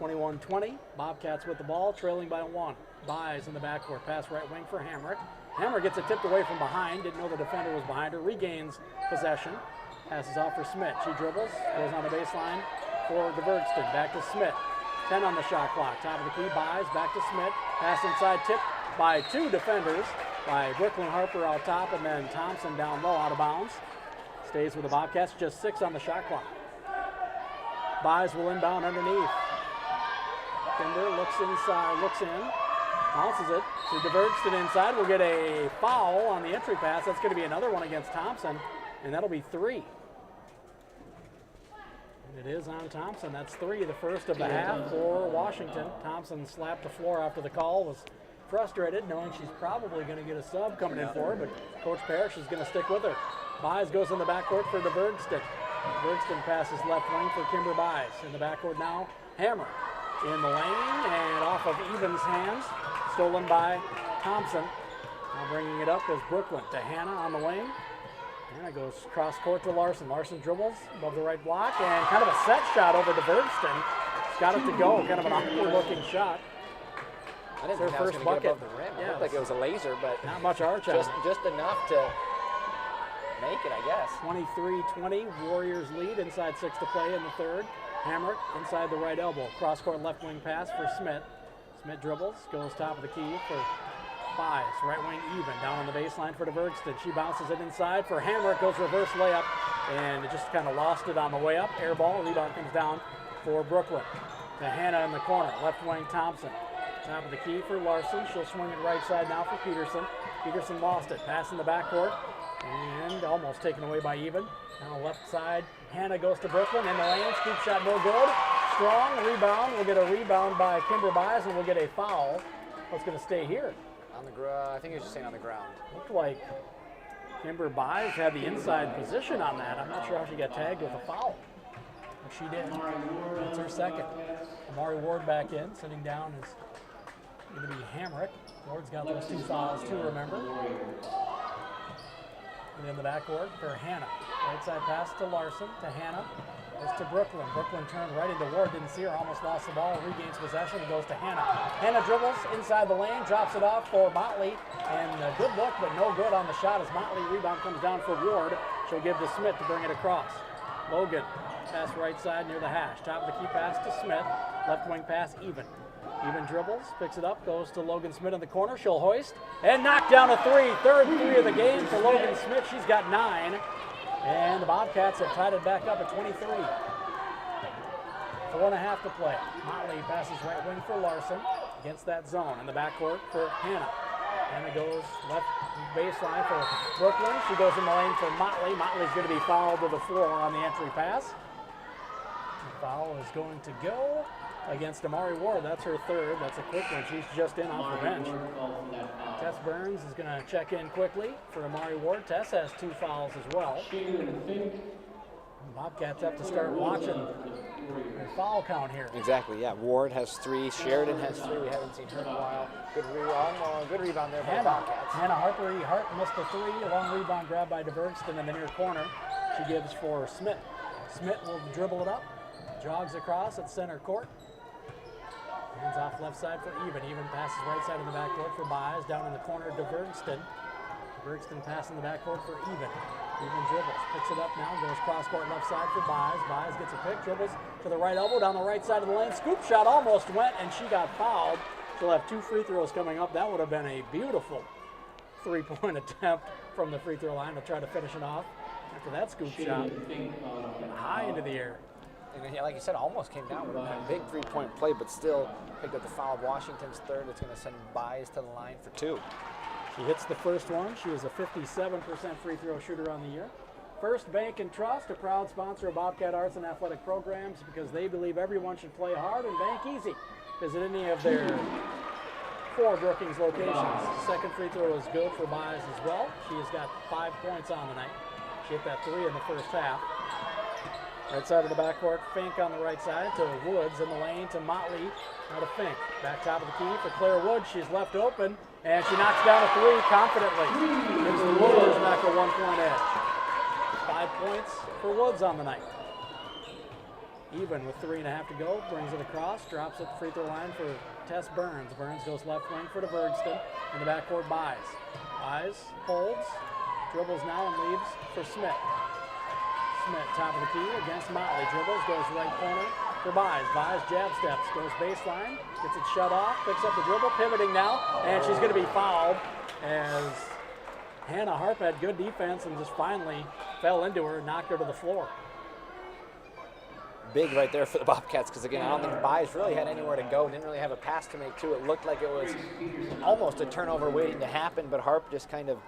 21-20. Bobcats with the ball, trailing by 1. Buys in the backcourt. Pass right wing for Hamrick. Hamrick gets it tipped away from behind. Didn't know the defender was behind her. Regains possession. Passes off for Smith. She dribbles. Goes on the baseline for DeBergston. Back to Smith. 10 on the shot clock. Top of the key. Buys. Back to Smith. Pass inside. Tipped by 2 defenders. By Brooklyn Harper out top. And then Thompson down low out of bounds. Stays with the Bobcats. Just 6 on the shot clock. Buys will inbound underneath. Kinder looks inside. Looks in. Bounces it to DeBergston inside. We'll get a foul on the entry pass. That's going to be another one against Thompson, and that'll be 3. And it is on Thompson. That's 3, the first of the half for Washington. Thompson slapped the floor after the call, was frustrated, knowing she's probably going to get a sub coming in for her, but Coach Parrish is going to stick with her. Buys goes in the backcourt for DeBergston. DeBergston passes left wing for Kimber Buys. In the backcourt now, Hammer in the lane and off of Evans' hands. Stolen by Thompson. Now bringing it up is Brooklyn to Hannah on the wing. Hannah goes cross court to Larson. Larson dribbles above the right block and kind of a set shot over to Bergston. She's got it to go. Kind of an awkward looking shot. I didn't think that was going to get above the rim. It looked like it was a laser, but not much arch on it. Just enough to make it, I guess. 23-20. Warriors lead. Inside 6 to play in the third. Hamrick inside the right elbow. Cross court left wing pass for Smith. Smith dribbles, goes top of the key for Buys. Right wing even, down on the baseline for DeBergston. She bounces it inside for Hammer. It goes reverse layup, and it just kind of lost it on the way up. Air ball, rebound comes down for Brooklyn. To Hannah in the corner, left wing Thompson. Top of the key for Larson. She'll swing it right side now for Peterson. Peterson lost it. Pass in the backcourt, and almost taken away by Even. Now left side, Hannah goes to Brooklyn in the lane. Scoop shot no good. Strong rebound. We'll get a rebound by Kimber Buys, and we'll get a foul. What's going to stay here? On the ground. I think he was just saying on the ground. Looked like Kimber Buys had the inside position on that. I'm not sure how she got tagged with a foul. But she did. That's her second. Amari Ward back in. Sitting down is going to be Hamrick. Ward's got those 2 fouls too, remember. And in the backcourt for Hannah. Right side pass to Larson, to Hannah. Goes to Brooklyn. Brooklyn turned right into Ward. Didn't see her. Almost lost the ball. Regains possession. It goes to Hannah. Hannah dribbles inside the lane. Drops it off for Motley. And a good look, but no good on the shot as Motley. Rebound comes down for Ward. She'll give to Smith to bring it across. Logan. Pass right side near the hash. Top of the key pass to Smith. Left wing pass Even. Even dribbles. Picks it up. Goes to Logan Smith in the corner. She'll hoist. And knock down a 3. Third 3 of the game for Logan Smith. She's got 9. And the Bobcats have tied it back up at 23. 4.5 to play. Motley passes right wing for Larson against that zone in the backcourt for Hannah. Hannah goes left baseline for Brooklyn. She goes in the lane for Motley. Motley's going to be fouled to the floor on the entry pass. The foul is going to go against Amari Ward. That's her third. That's a quick one. She's just in off the bench. Tess Burns is going to check in quickly for Amari Ward. Tess has 2 fouls as well. Bobcats have to start watching their foul count here. Exactly, yeah. Ward has 3, Sheridan has 3. We haven't seen her in a while. Good rebound there by the Bobcats. Hannah Hart missed a 3. A long rebound grab by DeVergston in the near corner. She gives for Smith. Smith will dribble it up. Jogs across at center court. Hands off left side for Even. Even passes right side in the backcourt for Byes. Down in the corner, DeVergston. DeVergston passing the backcourt for Even. Even dribbles, picks it up now, goes cross court left side for Byes. Byes gets a pick, dribbles to the right elbow, down the right side of the lane. Scoop shot almost went, and she got fouled. She'll have 2 free throws coming up. That would have been a beautiful 3-point attempt from the free throw line to try to finish it off after that scoop shot. High into the air. And like you said, almost came down with a big 3-point play, but still picked up the foul. Washington's third. It's going to send Byes to the line for 2. She hits the first one. She is a 57% free throw shooter on the year. First Bank and Trust, a proud sponsor of Bobcat Arts and Athletic Programs because they believe everyone should play hard and bank easy. Visit any of their 4 Brookings locations. Second free throw is good for Byes as well. She has got 5 points on the night. She hit that 3 in the first half. Right side of the backcourt, Fink on the right side to Woods in the lane to Motley. Now to Fink. Back top of the key for Claire Woods. She's left open, and she knocks down a 3 confidently. Gives the Warriors back a 1-point edge. 5 points for Woods on the night. Even with 3.5 to go, brings it across, drops at the free throw line for Tess Burns. Burns goes left wing for DeVergston. In the backcourt, Byes. Byes holds, dribbles now and leaves for Smith. Smith, top of the key against Motley. Dribbles, goes right corner for Byes. Byes jab steps, goes baseline, gets it shut off, picks up the dribble, pivoting now, and she's going to be fouled as Hannah Harp had good defense and just finally fell into her and knocked her to the floor. Big right there for the Bobcats because, again, I don't think Byes really had anywhere to go. Didn't really have a pass to make, too. It looked like it was almost a turnover waiting to happen, but Harp just kind of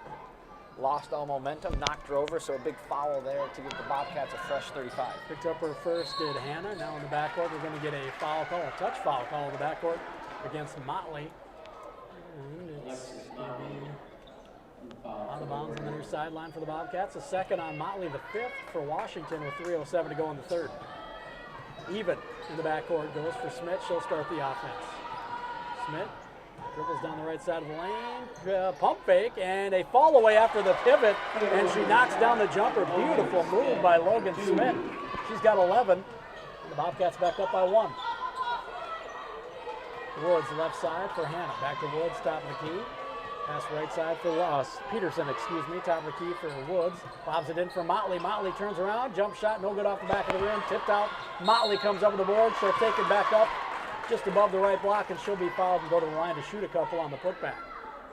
lost all momentum, knocked her over, so a big foul there to give the Bobcats a fresh 35. Picked up her first, did Hannah. Now in the backcourt, we're going to get a foul call, a touch foul call in the backcourt against Motley. And it's out of bounds on the near sideline for the Bobcats. A second on Motley, the 5th for Washington with 3:07 to go in the third. Even in the backcourt goes for Smith. She'll start the offense. Smith dribbles down the right side of the lane, pump fake, and a fall away after the pivot, and she knocks down the jumper. Beautiful move by Logan Smith. She's got 11. The Bobcats back up by 1. Woods left side for Hannah. Back to Woods, top of the key. Pass right side for Peterson, top of the key for Woods. Lobs it in for Motley. Motley turns around, jump shot, no good off the back of the rim, tipped out. Motley comes up with the board, starts taking back up just above the right block, and she'll be fouled and go to the line to shoot a couple on the putback.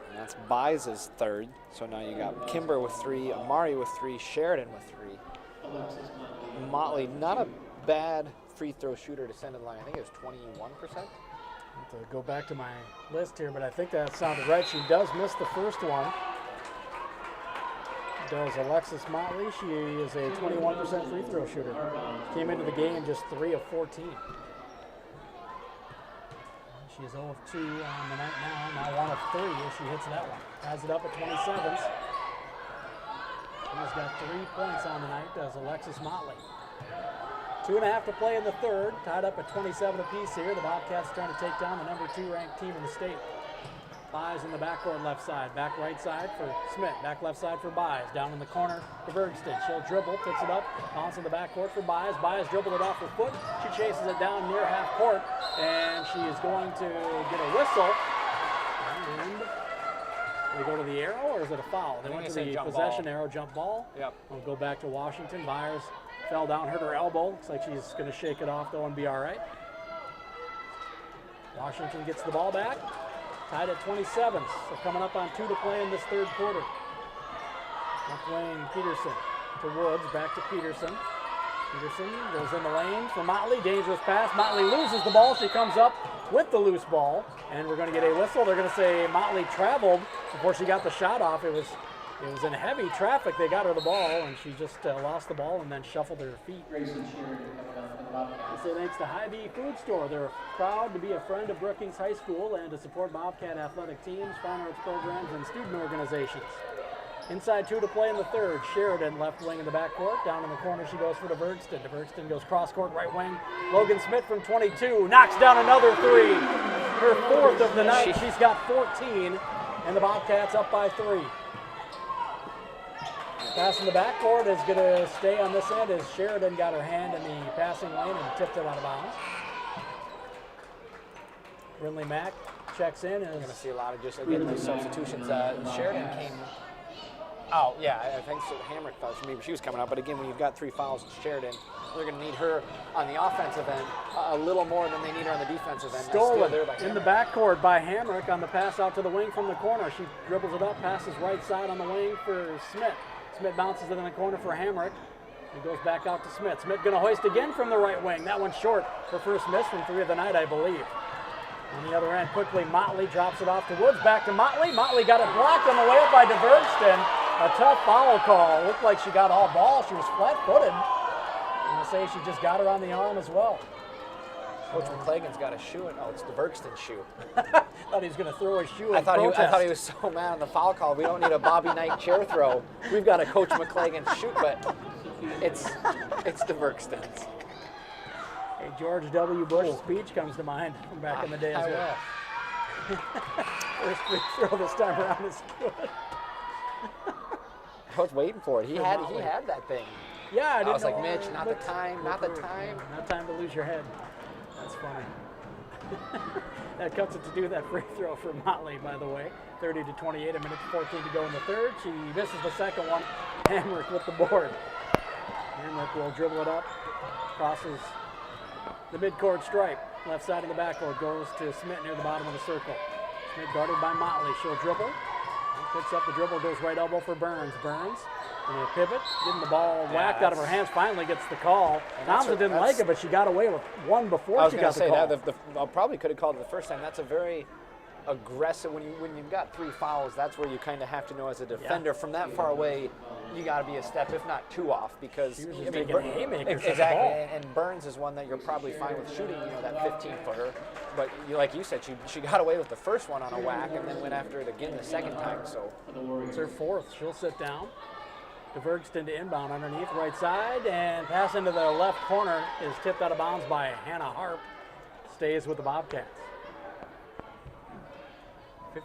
And that's Byes' third. So now you got Kimber with 3, Amari with 3, Sheridan with 3. Motley, not a bad free throw shooter to send to the line. I think it was 21%. I have to go back to my list here, but I think that sounded right. She does miss the first one. Does Alexis Motley. She is a 21% free throw shooter. Came into the game just 3 of 14. She is 0 of 2 on the night now 1 of 3 as she hits that one. Has it up at 27s. She's got 3 points on the night, does Alexis Motley. 2.5 to play in the third, tied up at 27 apiece here. The Bobcats trying to take down the number 2 ranked team in the state. Byes in the backcourt left side, back right side for Smith, back left side for Byes. Down in the corner for Bergston. She'll dribble, picks it up, bounce in the backcourt for Byes. Byes dribbled it off her foot. She chases it down near half court, and she is going to get a whistle. And they go to the arrow, or is it a foul? They went to the possession arrow, jump ball. Yep. We'll go back to Washington. Byers fell down, hurt her elbow. Looks like she's going to shake it off though and be all right. Washington gets the ball back. Tied at 27. So coming up on 2 to play in this third quarter. Left wing Peterson to Woods, back to Peterson. Peterson goes in the lane for Motley. Dangerous pass. Motley loses the ball. She comes up with the loose ball, and we're going to get a whistle. They're going to say Motley traveled before she got the shot off. It was in heavy traffic. They got her the ball, and she just lost the ball and then shuffled her feet. Grayson Sheridan coming up for the Bobcats. Say thanks to Hy-Vee Food Store. They're proud to be a friend of Brookings High School and to support Bobcat athletic teams, fine arts programs, and student organizations. Inside 2 to play in the third. Sheridan left wing in the backcourt. Down in the corner she goes for DeVergston. DeVergston goes cross court right wing. Logan Smith from 22 knocks down another 3. Her 4th of the night. She's got 14, and the Bobcats up by 3. Pass in the backcourt is going to stay on this end as Sheridan got her hand in the passing lane and tipped it out of bounds. Brinley Mack checks in. We're going to see a lot of just, again, those substitutions. Sheridan came out. Yeah, I think so. Hamrick thought maybe she was coming out. But again, when you've got 3 fouls, Sheridan, they're going to need her on the offensive end a little more than they need her on the defensive end. Stolen in the backcourt by Hamrick on the pass out to the wing from the corner. She dribbles it up, passes right side on the wing for Smith. Smith bounces it in the corner for Hamrick. It goes back out to Smith. Smith going to hoist again from the right wing. That one's short. Her first miss from 3 of the night, I believe. On the other end, quickly, Motley drops it off to Woods. Back to Motley. Motley got it blocked on the way up by DeVergston. A tough foul call. Looked like she got all ball. She was flat-footed. I'm going to say she just got her on the arm as well. Coach McClagan's got a shoe. Oh, it's DeVergston's shoe. Thought he was going to throw his shoe. I thought he was so mad on the foul call. We don't need a Bobby Knight chair throw. We've got a Coach McClagan shoe, but it's DeVergston's. Hey, George W. Bush's speech comes to mind from back in the day as well. First free throw this time around is good. I was waiting for it. He had that thing. Yeah, I was like, Mitch, not the time. Not time to lose your head. That's funny. That cuts it to do that free throw for Motley, by the way. 30 to 28, a minute 14 to go in the third. She misses the second one. Hamrick with the board. Hamrick will dribble it up. Crosses the midcourt stripe. Left side of the backcourt goes to Smith near the bottom of the circle. Smith guarded by Motley. She'll dribble. Picks up the dribble, goes right elbow for Burns. Burns in a pivot, getting the ball whacked out of her hands, finally gets the call. Thompson didn't like it, but she got away with one before she got the call. I probably could have called it the first time. That's a very aggressive, when you've got 3 fouls, that's where you kind of have to know as a defender from that far away, you got to be a step, if not 2 off, because she was just making haymakers. Exactly, and Burns is one that you're probably fine with shooting, that 15-footer. But like you said, she got away with the first one on a whack and then went after it again the second time. So it's her 4th. She'll sit down. DeVergston to inbound underneath, right side, and pass into the left corner is tipped out of bounds by Hannah Harp. Stays with the Bobcats.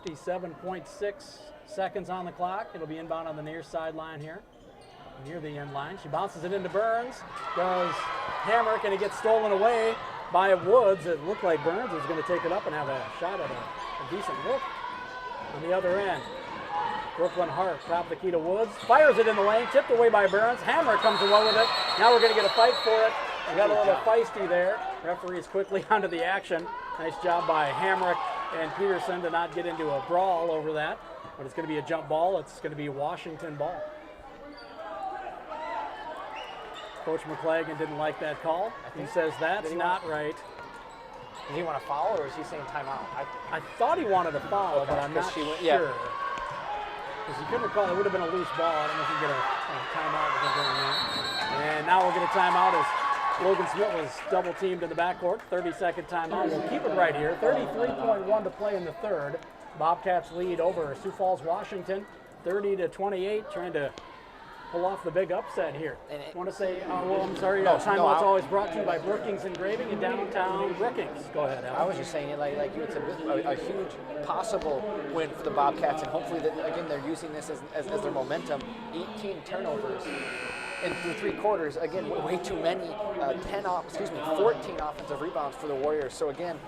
57.6 seconds on the clock. It'll be inbound on the near sideline here, near the end line. She bounces it into Burns, goes Hamrick, and it gets stolen away by Woods. It looked like Burns was going to take it up and have a shot at a decent look. On the other end, Brooklyn Hart, top of the key to Woods, fires it in the lane, tipped away by Burns. Hamrick comes away with it. Now we're going to get a fight for it. We got a little feisty there. Referees quickly onto the action. Nice job by Hamrick and Peterson to not get into a brawl over that. But it's going to be a jump ball. It's going to be a Washington ball. Coach McClagan didn't like that call. He says that's not right. Does he want to foul, or is he saying timeout? I thought he wanted a foul, but I'm not sure. Because he couldn't have called it. It would have been a loose ball. I don't know if you get a timeout with him doing that. And now we'll get a timeout as Logan Smith was double teamed in the backcourt. 30-second timeout. We'll keep it right here. 33.1 to play in the third. Bobcats lead over Sioux Falls, Washington, 30 to 28, trying to pull off the big upset here. I want to say, timeout's always brought to you by Brookings Engraving in downtown Brookings. Go ahead, Al. I was just saying, like it's a huge possible win for the Bobcats, and hopefully, again, they're using this as their momentum. 18 turnovers in through 3 quarters. Again, way too many. 14 offensive rebounds for the Warriors. So again,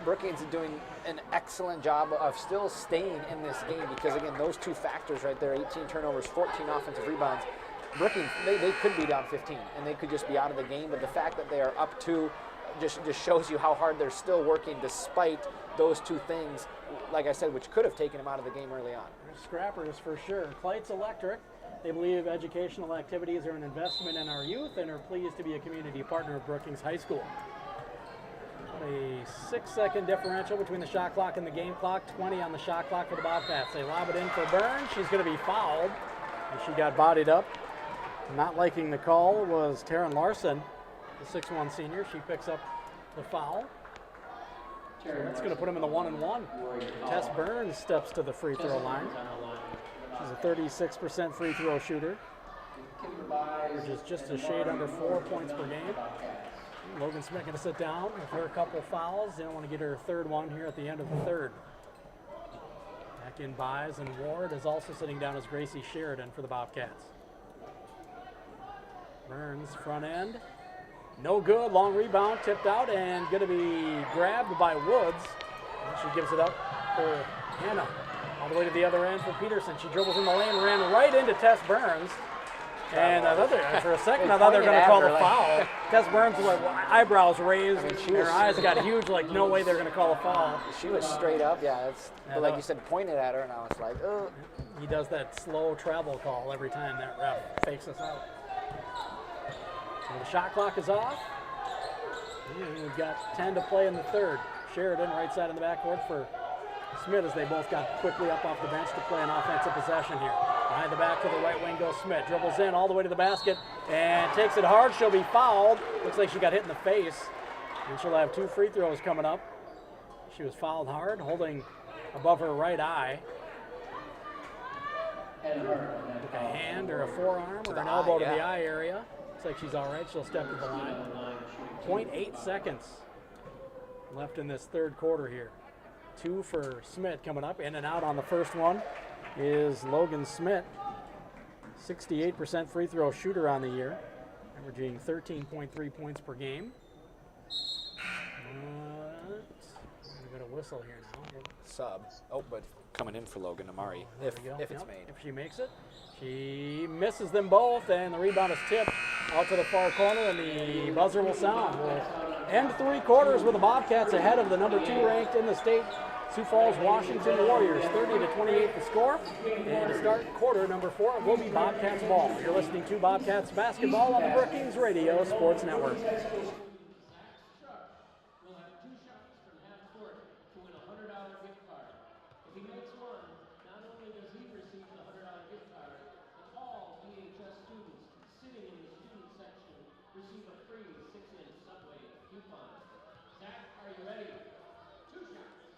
Brookings is doing an excellent job of still staying in this game because, again, those 2 factors right there, 18 turnovers, 14 offensive rebounds, Brookings, they could be down 15 and they could just be out of the game, but the fact that they are up 2, just shows you how hard they're still working despite those two things, like I said, which could have taken him out of the game early on. Scrappers for sure. Clyde's Electric. They believe educational activities are an investment in our youth and are pleased to be a community partner of Brookings High School. A 6-second differential between the shot clock and the game clock, 20 on the shot clock for the Bobcats. They lob it in for Burns. She's going to be fouled, and she got bodied up. Not liking the call was Taryn Larson, the 6'1 senior. She picks up the foul. So that's going to put him in the 1-and-1. Tess Burns steps to the free throw line. She's a 36% free throw shooter, which is just a shade under 4 points per game. Logan Smith going to sit down with her couple fouls. They don't want to get her third one here at the end of the third. Back in Buys, and Ward is also sitting down as Gracie Sheridan for the Bobcats. Burns front end. No good. Long rebound, tipped out, and going to be grabbed by Woods. And she gives it up for Hannah. All the way to the other end for Peterson. She dribbles in the lane, ran right into Tess Burns. And for a second, I thought they were going to call the foul. Tess Burns, like, eyebrows raised. Her eyes got huge, like, no way they're going to call a foul. She was straight up, but like you said, pointed at her, and I was like, oh. He does that slow travel call every time that ref fakes us out. So the shot clock is off. And we've got 10 to play in the third. Sheridan right side in the backcourt for Smith as they both got quickly up off the bench to play an offensive possession here. Behind the back to the right wing goes Smith. Dribbles in all the way to the basket and takes it hard. She'll be fouled. Looks like she got hit in the face. And she'll have 2 free throws coming up. She was fouled hard, holding above her right eye. Like a hand or a forearm or an elbow to the eye area. Looks like she's all right. She'll step to the line. 0.8 seconds left in this third quarter here. 2 for Smith coming up. In and out on the first one is Logan Smith. 68% free throw shooter on the year, averaging 13.3 points per game. We've got a whistle here now. Sub. Oh, but coming in for Logan Amari, if it's made. If she makes it. She misses them both, and the rebound is tipped out to the far corner, and the buzzer will sound. We'll end 3 quarters with the Bobcats ahead of the number 2 ranked in the state, Sioux Falls, Washington Warriors, 30-28 the score. And to start quarter number 4, it will be Bobcats ball. You're listening to Bobcats basketball on the Brookings Radio Sports Network. If he makes one, not only does he receive the $100 gift card, but all BHS students sitting in the student section receive a free 6-inch Subway coupon. Zach, are you ready? 2 shots.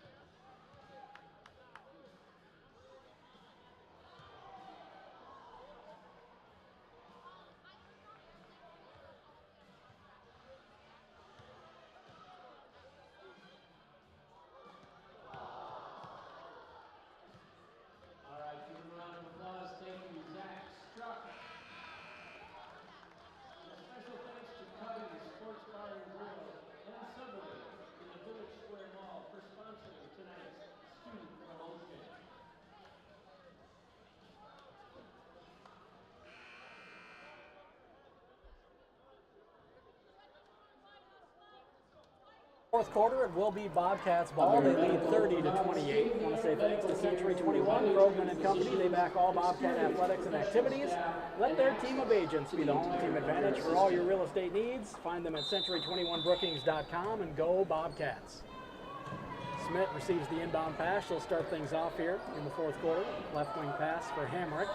Fourth quarter, it will be Bobcats ball. They lead 30-28. I want to say thanks to Century 21, Krogman and Company. They back all Bobcat athletics and activities. Let their team of agents be the home team advantage for all your real estate needs. Find them at century21brookings.com and go Bobcats. Smith receives the inbound pass. She'll start things off here in the fourth quarter. Left wing pass for Hamrick.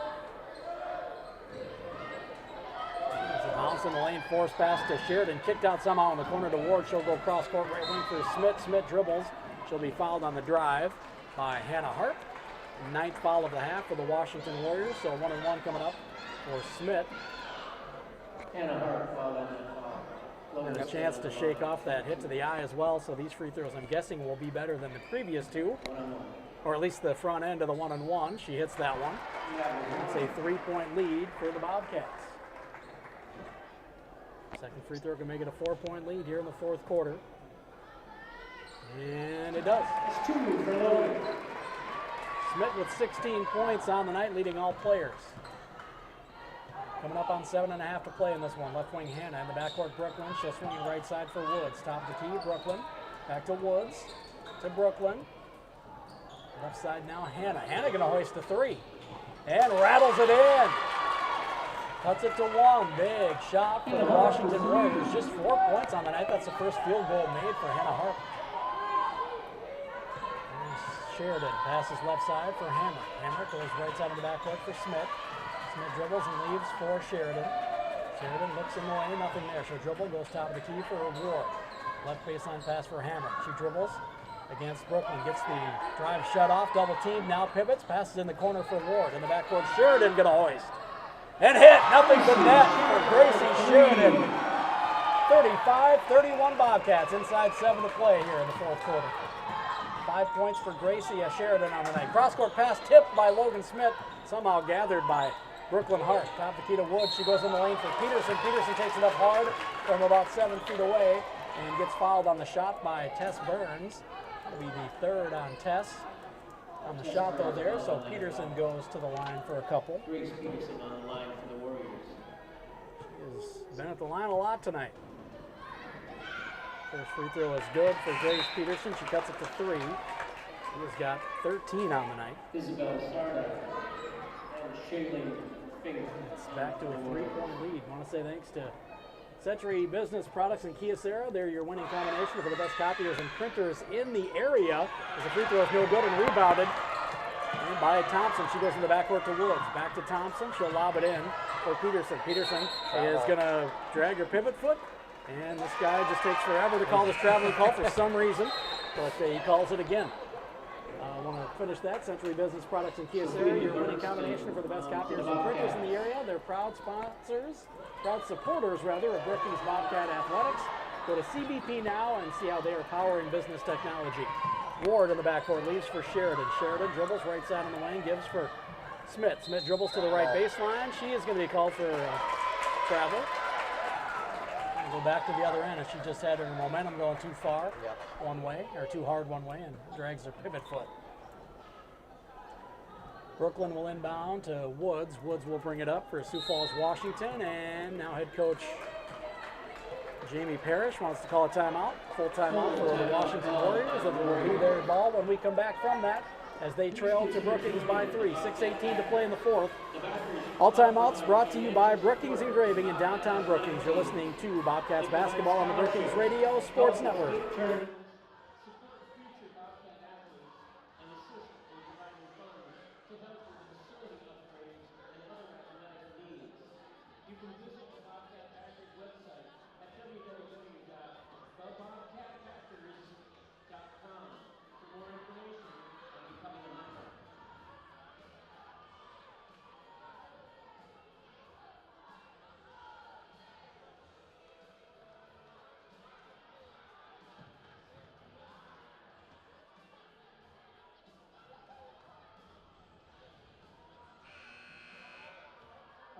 Bounce in the lane, force pass to Sheridan, kicked out somehow in the corner to Ward. She'll go cross court right wing for Smith. Smith dribbles. She'll be fouled on the drive by Hannah Hart. 9th foul of the half for the Washington Warriors. So 1-and-1 coming up for Smith. Hannah Hart fouled on that foul. And a chance to shake off that hit to the eye as well. So these free throws, I'm guessing, will be better than the previous 2. Or at least the front end of the 1-and-1. She hits that one. It's a 3-point lead for the Bobcats. Second free throw can make it a 4-point lead here in the fourth quarter. And it does. It's 2 for Logan. Smith with 16 points on the night, leading all players. Coming up on 7.5 to play in this one. Left wing Hannah in the backcourt. Brooklyn. She'll swing it right side for Woods. Top of the key. Brooklyn. Back to Woods. To Brooklyn. Left side now Hannah. Hannah going to hoist a three. And rattles it in. Cuts it to one. Big shot for the Washington Warriors. Just 4 points on the night. That's the first field goal made for Hannah Hart. Sheridan passes left side for Hammer. Hammer goes right side of the backcourt for Smith. Smith dribbles and leaves for Sheridan. Sheridan looks in the lane, nothing there. She'll dribble, goes top of the key for Ward. Left baseline pass for Hammer. She dribbles against Brooklyn, gets the drive shut off, double team, now pivots, passes in the corner for Ward. In the backcourt, Sheridan gonna hoist. And hit, nothing but net for Gracie Sheridan. 35-31 Bobcats, inside 7 to play here in the fourth quarter. 5 points for Gracie Sheridan on the night. Cross-court pass tipped by Logan Smith, somehow gathered by Brooklyn Hart. Top the key to Wood. She goes in the lane for Peterson. Peterson takes it up hard from about 7 feet away and gets fouled on the shot by Tess Burns. That'll be the third on Tess on the shot though there. So Peterson goes to the line for a couple. Grace Peterson on the line for the Warriors. She has been at the line a lot tonight. First free throw is good for Grace Peterson. She cuts it to 3. She has got 13 on the night. Isabel Sarda and Shaylin Finger. It's back to a 3-point lead. Want to say thanks to Century Business Products and Kyocera. They're your winning combination for the best copiers and printers in the area. As the free throw is no good and rebounded. And by Thompson, she goes in the backcourt to Woods. Back to Thompson. She'll lob it in for Peterson. Peterson is going to drag her pivot foot. And this guy just takes forever to call this traveling call for some reason, but he calls it again. I want to finish that. Century Business Products and Kyocera, your winning combination for the best copiers and printers in the area. They're proud sponsors, proud supporters rather, of Brookings Bobcat Athletics. Go to CBP now and see how they are powering business technology. Ward in the backcourt leaves for Sheridan. Sheridan dribbles right side in the lane, gives for Smith. Smith dribbles to the right baseline. She is going to be called for travel. Go back to the other end, and she just had her momentum going too far one way, or too hard one way, and drags her pivot foot. Brooklyn will inbound to Woods. Woods will bring it up for Sioux Falls, Washington, and now head coach Jamie Parrish wants to call a timeout, full timeout for the Washington Warriors, and will be their ball when we come back from that as they trail to Brookings by 3. 6:18 to play in the fourth. All timeouts brought to you by Brookings Engraving in downtown Brookings. You're listening to Bobcats basketball on the Brookings Radio Sports Network.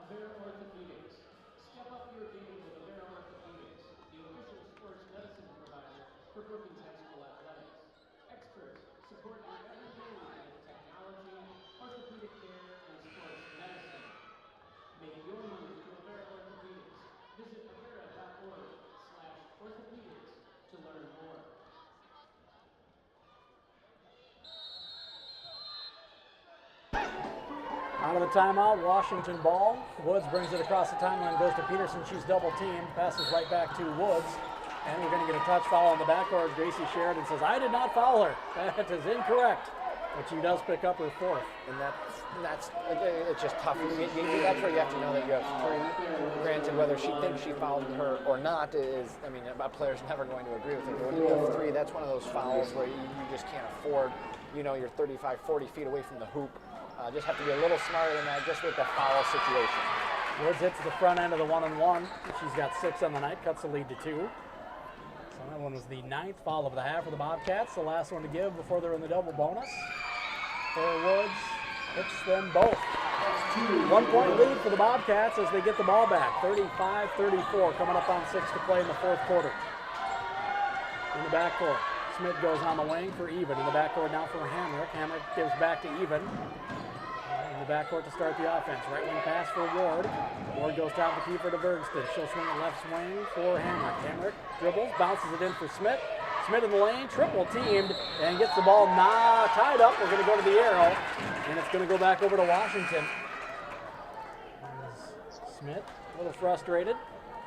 Avera Orthopedics. Step up your game with Avera Orthopedics, the official sports medicine provider for Brookings High School athletics. Experts support your everyday with technology, orthopedic care, and sports medicine. Make your move to Avera Orthopedics. Visit avera.org/orthopedics to learn more. Out of the timeout, Washington ball. Woods brings it across the timeline, goes to Peterson. She's double teamed, passes right back to Woods. And we're going to get a touch foul on the backcourt. Gracie Sheridan says, I did not foul her. That is incorrect. But she does pick up her fourth. And that's it's just tough. That's where you have to know that you have 3. Granted, whether she thinks she fouled her or not is, I mean, a player's never going to agree with it. But when you have 3, that's one of those fouls where you just can't afford, you're 35, 40 feet away from the hoop. Just have to be a little smarter than that just with the foul situation. Woods hits the front end of the 1-on-1. She's got 6 on the night, cuts the lead to 2. So that one was the 9th foul of the half for the Bobcats. The last one to give before they're in the double bonus. For Woods, hits them both. 1-point lead for the Bobcats as they get the ball back. 35-34, coming up on 6 to play in the fourth quarter. In the backcourt, Smith goes on the wing for Even. In the backcourt now for Hamrick. Hamrick gives back to Even. In the backcourt to start the offense. Right wing pass for Ward. Ward goes top the keeper to Bergston. She'll swing it left swing for Hamrick. Hamrick dribbles, bounces it in for Smith. Smith in the lane, triple teamed, and gets the ball tied up. We're going to go to the arrow, and it's going to go back over to Washington. Smith, a little frustrated.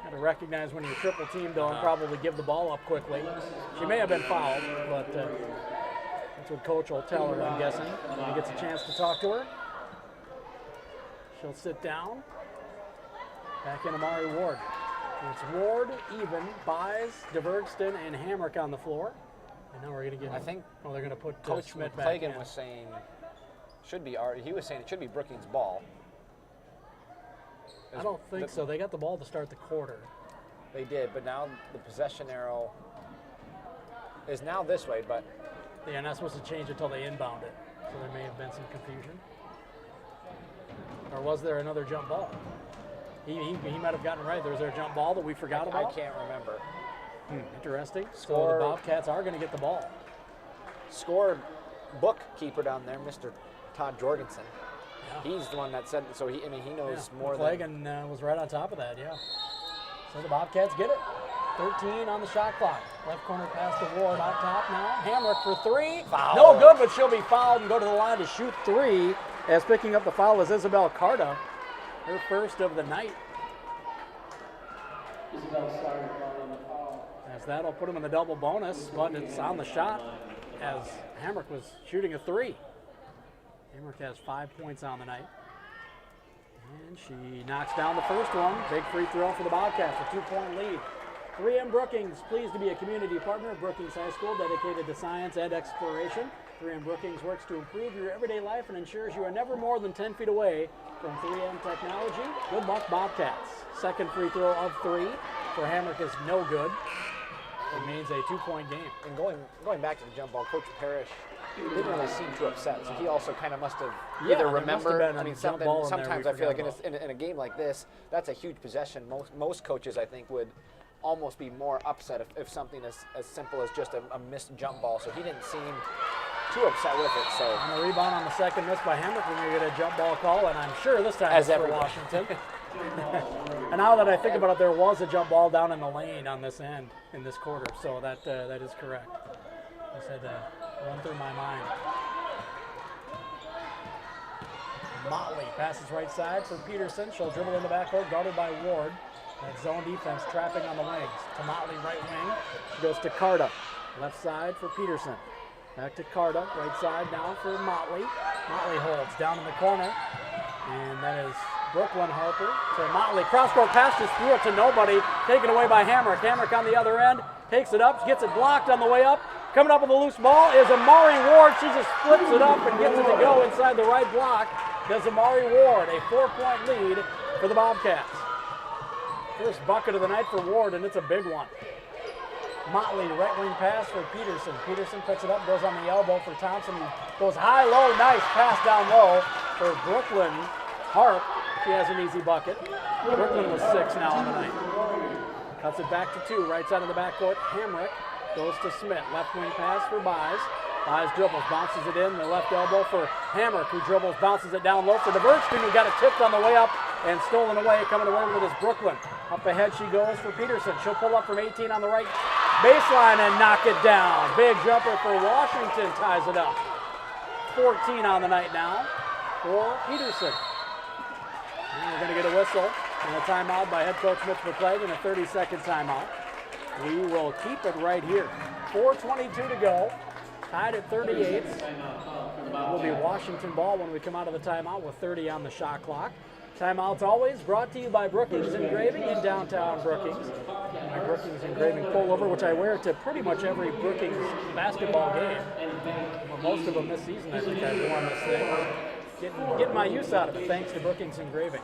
Got to recognize when you're triple teamed, though, and probably give the ball up quickly. She may have been fouled, but that's what Coach will tell her, I'm guessing, when he gets a chance to talk to her. She'll sit down. Back in Amari Ward. It's Ward, Even, Buys, DeVergston, and Hamrick on the floor. And now we're going to get. I think. Well, they're going to put Coach Schmidt back in. was saying he was saying it should be Brookings' ball. I don't think so. They got the ball to start the quarter. They did, but now the possession arrow is now this way. But they're not supposed to change it until they inbound it. So there may have been some confusion. Or was there another jump ball? He might have gotten it right. Was there a jump ball that we forgot about? I can't remember. Interesting. Score. So the Bobcats are going to get the ball. Score bookkeeper down there, Mr. Todd Jorgensen. Yeah. He's the one that said so. He knows more McClagan was right on top of that. Yeah. So the Bobcats get it. 13 on the shot clock. Left corner pass to Ward out top now. Hamrick for three. Foul. No good, but she'll be fouled and go to the line to shoot three. As picking up the foul is Isabel Carta. Her first of the night. Isabel started on the foul. As that'll put him in the double bonus, but it's on the shot as Hamrick was shooting a three. Hamrick has 5 points on the night. And she knocks down the first one. Big free throw for the Bobcats, a 2-point lead. 3M Brookings, pleased to be a community partner of Brookings High School, dedicated to science and exploration. 3M Brookings works to improve your everyday life and ensures you are never more than 10 feet away from 3M technology. Good luck, Bobcats. Second free throw of three for Hamrick is no good. It means a 2-point game. And going back to the jump ball, Coach Parrish didn't really seem too upset, so he also kind of must have either remembered. I mean, sometimes I feel like in a game like this, that's a huge possession. Most coaches, I think, would almost be more upset if something as simple as just a missed jump ball. So he didn't seem too upset with it. So on the rebound on the second miss by Hamrick, we're going to get a jump ball call, and I'm sure this time it's for Washington. And now that I think about it, there was a jump ball down in the lane on this end in this quarter, so that is correct. I said run through my mind. Motley passes right side for Peterson. She'll dribble in the backcourt, guarded by Ward. That zone defense trapping on the wings. To Motley, right wing. She goes to Carta. Left side for Peterson. Back to Carta. Right side now for Motley. Motley holds down in the corner. And that is Brooklyn Harper to Motley. Cross-court pass, just threw it to nobody. Taken away by Hamrick. Hamrick on the other end. Takes it up. Gets it blocked on the way up. Coming up with a loose ball is Amari Ward. She just flips it up and gets it to go inside the right block. Does Amari Ward. A 4-point lead for the Bobcats. First bucket of the night for Ward, and it's a big one. Motley, right wing pass for Peterson. Peterson picks it up, goes on the elbow for Thompson. Goes high, low, nice pass down low for Brooklyn Harp. She has an easy bucket. Brooklyn was 6 now on the night. Cuts it back to 2, right side of the backcourt. Hamrick goes to Smith. Left wing pass for Buys. Buys dribbles, bounces it in. The left elbow for Hamrick, who dribbles, bounces it down low for DeVergston, who got it tipped on the way up and stolen away. Coming away with it is Brooklyn. Up ahead she goes for Peterson. She'll pull up from 18 on the right baseline and knock it down. Big jumper for Washington, ties it up. 14 on the night now for Peterson. And we're going to get a whistle and a timeout by head coach Mitch McClagan, and a 30-second timeout. We will keep it right here. 4:22 to go. Tied at 38. It will be Washington ball when we come out of the timeout with 30 on the shot clock. Timeouts always brought to you by Brookings Engraving in downtown Brookings. My Brookings Engraving pullover, which I wear to pretty much every Brookings basketball game. Well, most of them this season, I think I've worn this thing. Getting my use out of it, thanks to Brookings Engraving.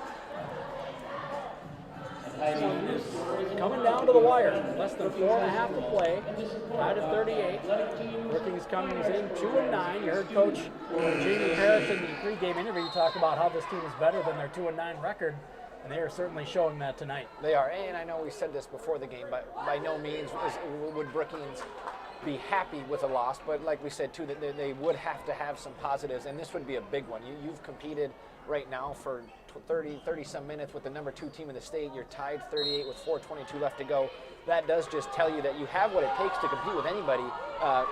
Coming down to the wire, less than 4.5 to play, tied at 38. Brookings Cummings in 2-9. You heard Coach Jamie Parrish in the pregame interview talk about how this team is better than their 2-9 record, and they are certainly showing that tonight. They are, and I know we said this before the game, but by no means would Brookings be happy with a loss, but like we said too, that they would have to have some positives, and this would be a big one. You've competed right now for 30 some minutes with the number 2 team in the state. You're tied 38 with 4:22 left to go. That does just tell you that you have what it takes to compete with anybody,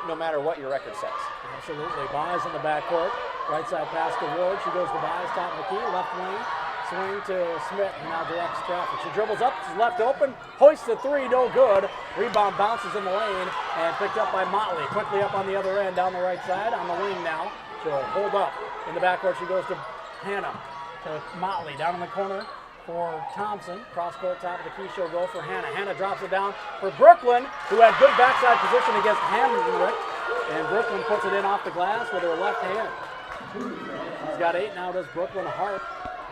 no matter what your record says. Absolutely. Buys in the backcourt. Right side pass to Ward. She goes to Buys, top of the key, left wing. Swing to Smith, and now directs traffic. She dribbles up, she's left open, hoists the 3, no good. Rebound bounces in the lane, and picked up by Motley. Quickly up on the other end, down the right side, on the wing now. She'll hold up. In the backcourt, she goes to Hannah, to Motley, down in the corner for Thompson. Cross-court, top of the key, she'll go for Hannah. Hannah drops it down for Brooklyn, who had good backside position against Hamrick, and Brooklyn puts it in off the glass with her left hand. She's got 8 now, does Brooklyn Hart.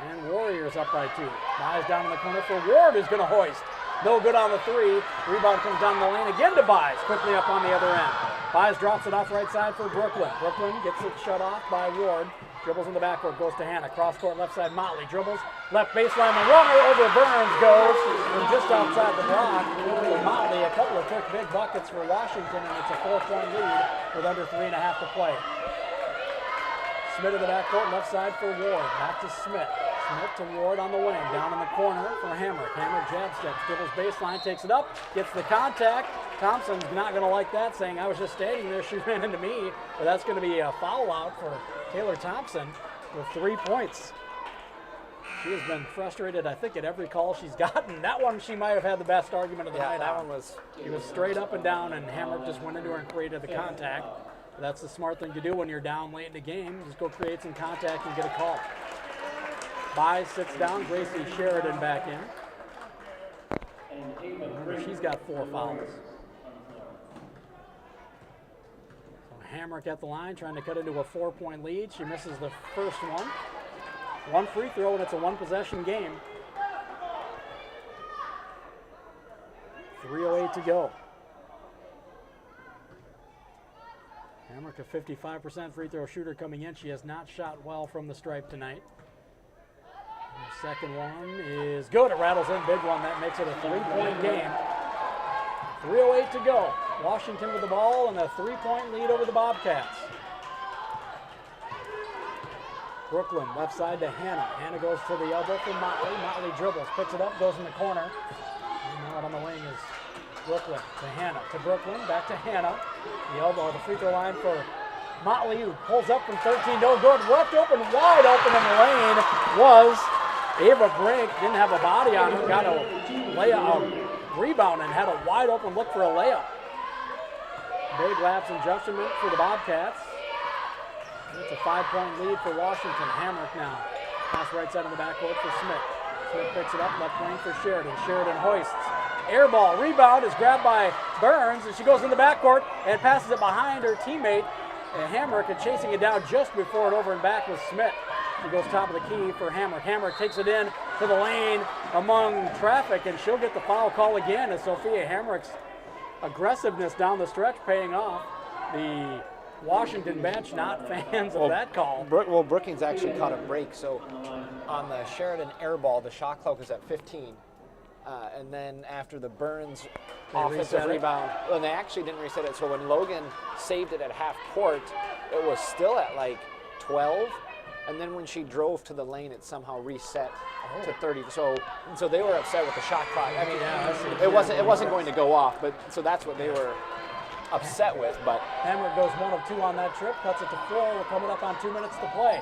And Warriors up by 2. Buys down in the corner for Ward, who's going to hoist. No good on the 3. Rebound comes down the lane again to Buys. Quickly up on the other end. Buys drops it off right side for Brooklyn. Brooklyn gets it shut off by Ward. Dribbles in the backcourt, goes to Hannah. Cross court left side, Motley dribbles. Left baseline, the runner over Burns goes from just outside the block. Motley, a couple of quick big buckets for Washington, and it's a 4-point lead with under 3.5 to play. Smith in the backcourt, left side for Ward. Back to Smith. Smith to Ward on the wing. Down in the corner for Hamrick. Hamrick jab steps, dribbles baseline, takes it up, gets the contact. Thompson's not going to like that, saying, I was just standing there, she ran into me. But that's going to be a foul out for Taylor Thompson with 3 points. She has been frustrated, I think, at every call she's gotten. That one, she might have had the best argument of the night. That one was... It was straight up and down, and Hamrick just went into her and created the contact. That's the smart thing to do when you're down late in the game. Just go create some contact and get a call. Buys, sits down. Gracie Sheridan back in. Remember, she's got 4 fouls. So Hamrick at the line, trying to cut into a 4-point lead. She misses the first one. 1 free throw, and it's a 1-possession game. 3:08 to go. Hamrick, a 55% free throw shooter coming in. She has not shot well from the stripe tonight. The second one is good. It rattles in, big one. That makes it a 3-point game. 3:08 to go. Washington with the ball and a 3-point lead over the Bobcats. Brooklyn, left side to Hannah. Hannah goes to the elbow for Motley. Motley dribbles, picks it up, goes in the corner. And out on the wing is Brooklyn to Hannah. To Brooklyn, back to Hannah. The elbow, the free throw line for Motley, who pulls up from 13, no good. Left open, wide open in the lane was Ava Brink. Didn't have a body on her, got a layup, rebound, and had a wide open look for a layup. Big lapse in adjustment for the Bobcats. It's a 5-point lead for Washington. Hamrick now. Pass right side in the backcourt for Smith. Smith picks it up, left wing for Sheridan. Sheridan hoists. Air ball, rebound is grabbed by Burns, and she goes in the backcourt and passes it behind her teammate. And Hamrick chasing it down just before it over and back with Smith. She goes top of the key for Hamrick. Hamrick takes it in to the lane among traffic, and she'll get the foul call again as Sophia Hamrick's aggressiveness down the stretch paying off. The Washington bench not fans of that call. Brookings actually caught a break. So on the Sheridan air ball, the shot clock is at 15. And then after the Burns offensive rebound, well, they actually didn't reset it. So when Logan saved it at half court, it was still at like 12. And then when she drove to the lane, it somehow reset to 30. So they were upset with the shot clock. I mean, it wasn't going to go off, but so that's what they were upset with. But Hamrick goes 1 of 2 on that trip, cuts it to 4. We're coming up on 2 minutes to play.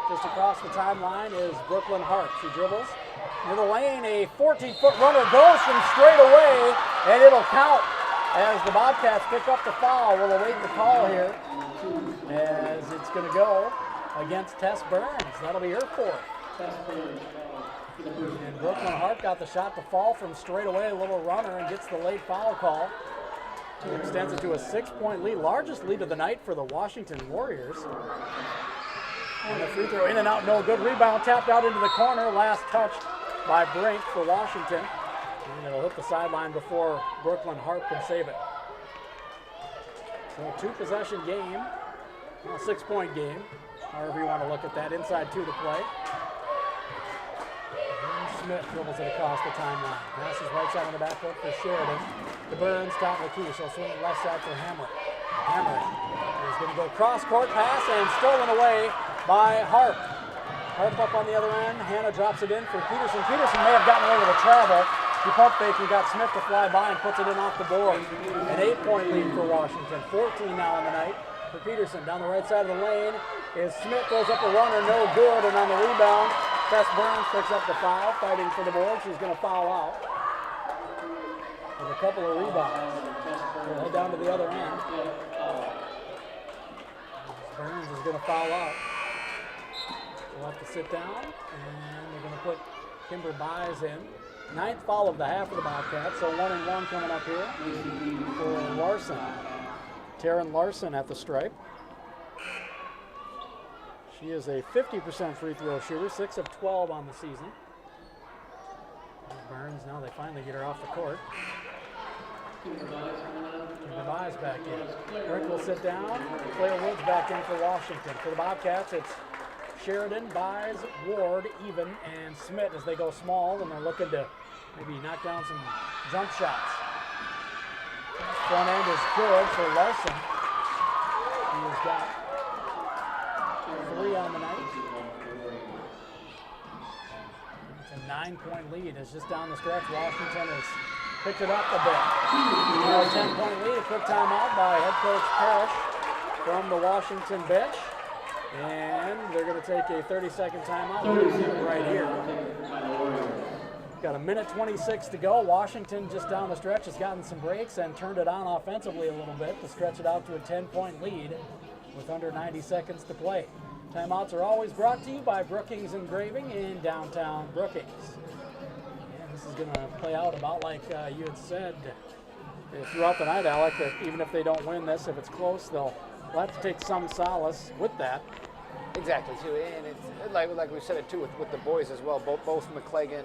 Just across the timeline is Brooklyn Hart. She dribbles in the lane. A 14-foot runner goes from straight away, and it'll count as the Bobcats pick up the foul. We'll await the call here as it's going to go against Tess Burns. That'll be her 4th. And Brooklyn Hart got the shot to fall from straight away, a little runner, and gets the late foul call. It extends it to a 6-point lead, largest lead of the night for the Washington Warriors. And the free throw in and out, no good. Rebound tapped out into the corner, last touch by Brink for Washington. And it'll hit the sideline before Brooklyn Hart can save it. So a 2-possession game, a 6-point game, however you want to look at that. Inside 2 to play. Smith dribbles it across the timeline. Passes right side on the backcourt for Sheridan. To Burns, top of the key. She'll swing it left side for Hamrick. Hamrick is going to go cross-court pass and stolen away by Hart. Harp up on the other end. Hannah drops it in for Peterson. Peterson may have gotten away with a travel. He pump fakes and got Smith to fly by and puts it in off the board. An 8-point lead for Washington. 14 now in the night for Peterson. Down the right side of the lane is Smith, throws up a runner, no good, and on the rebound, Tess Burns picks up the foul, fighting for the board. She's going to foul out with a couple of rebounds. We'll head down to the other end. Burns is going to foul out. We'll have to sit down, and they're going to put Kimber Buys in. 9th foul of the half of the Bobcats, so 1-1 coming up here for Larson. Taryn Larson at the stripe. She is a 50% free throw shooter, 6 of 12 on the season. Burns, now they finally get her off the court. Kimber Buys back in. Rick will sit down. Claire Woods back in for Washington. For the Bobcats, it's Sheridan, Buys, Ward, Even, and Smith as they go small, and they're looking to maybe knock down some jump shots. Front end is good for Larson. He has got 3 on the night. It's a 9-point lead. It's just down the stretch. Washington has picked it up a bit. Now a 10-point lead. A quick timeout by head coach Parrish from the Washington bench. And they're going to take a 30-second timeout right here. Got a minute 26 to go. Washington just down the stretch has gotten some breaks and turned it on offensively a little bit to stretch it out to a 10-point lead with under 90 seconds to play. Timeouts are always brought to you by Brookings Engraving in downtown Brookings. And this is going to play out about like you had said throughout the night, Alec, that even if they don't win this, if it's close, they'll have to take some solace with that. Exactly, too, and it's like we said it too with the boys as well. Both Coach McClegan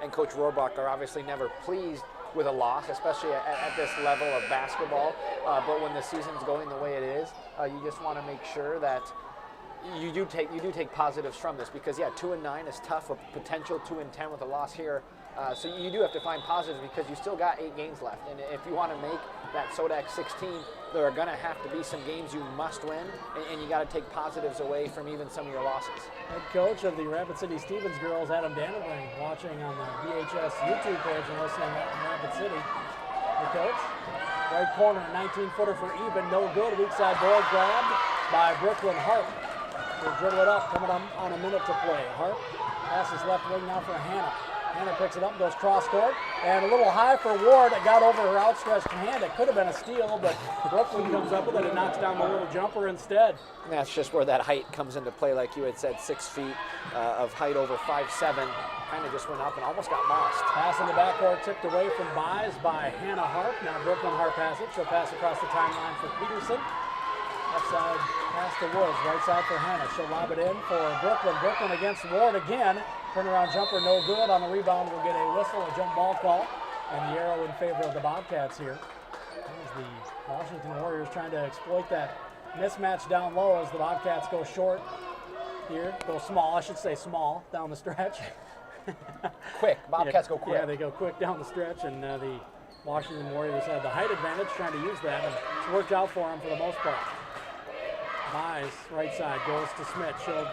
and Coach Rohrbach are obviously never pleased with a loss, especially at this level of basketball. But when the season's going the way it is, you just want to make sure that you do take positives from this, because 2-9 is tough. A potential 2-10 with a loss here. So you do have to find positives because you still got 8 games left, and if you want to make that SODAC 16, there are going to have to be some games you must win, and you got to take positives away from even some of your losses. Head coach of the Rapid City Stevens girls, Adam Dandelbring, watching on the BHS YouTube page and listening in Rapid City. The coach, right corner, 19-footer for Even, no good. Weak side board grabbed by Brooklyn Harp. They'll dribble it up, coming on a minute to play. Harp passes left wing now for Hannah. Hannah picks it up, goes cross court, and a little high for Ward that got over her outstretched hand. It could have been a steal, but Brooklyn comes up with it and knocks down the little jumper instead. And that's just where that height comes into play, like you had said, 6 feet of height over 5'7", kind of just went up and almost got lost. Pass in the backcourt, tipped away from Buys by Hannah Harp. Now Brooklyn Harp has it. She'll pass across the timeline for Peterson. Left side pass to Woods, right side for Hannah. She'll lob it in for Brooklyn. Brooklyn against Ward again. Turnaround jumper, no good. On the rebound, we'll get a whistle, a jump ball call, and the arrow in favor of the Bobcats here. As the Washington Warriors trying to exploit that mismatch down low as the Bobcats go short here. Go small, I should say small, down the stretch. Quick, Bobcats go quick. Yeah, they go quick down the stretch, and the Washington Warriors have the height advantage, trying to use that, and it's worked out for them for the most part. Buys, right side, goes to Smith. She'll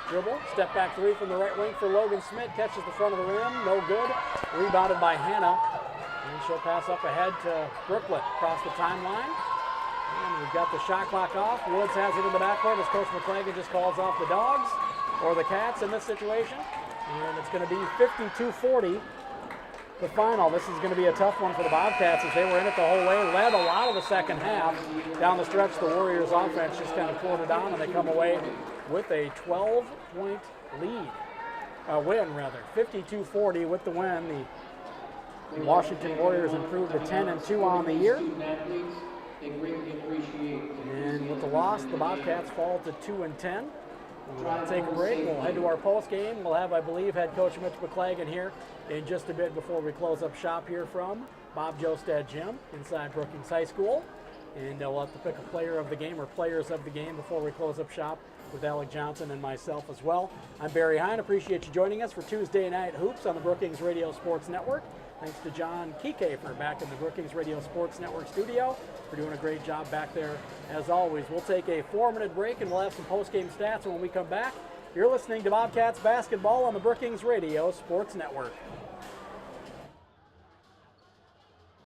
dribble, step back 3 from the right wing for Logan Smith, catches the front of the rim, no good. Rebounded by Hannah, and she'll pass up ahead to Brooklyn across the timeline. And we've got the shot clock off. Woods has it in the backcourt as Coach McClegan just calls off the Dogs, or the Cats in this situation. And it's going to be 52-40. The final. This is going to be a tough one for the Bobcats as they were in it the whole way, led a lot of the second half. Down the stretch, the Warriors offense just kind of pulled it down, and they come away with a 12-point lead. Win, rather. 52-40 with the win. The Washington Warriors improved to 10-2 on the year. And with the loss, the Bobcats fall to 2-10. We'll take a break. We'll head to our post game. We'll have, I believe, head coach Mitch McClegan here in just a bit before we close up shop here from Bob Jostad Gym inside Brookings High School. And we'll have to pick a player of the game or players of the game before we close up shop with Alec Johnson and myself as well. I'm Barry Hine. Appreciate you joining us for Tuesday Night Hoops on the Brookings Radio Sports Network. Thanks to John Kiekefer back in the Brookings Radio Sports Network studio for doing a great job back there. As always, we'll take a 4-minute break and we'll have some post-game stats. And when we come back, You're listening to Bobcats basketball on the Brookings Radio Sports Network.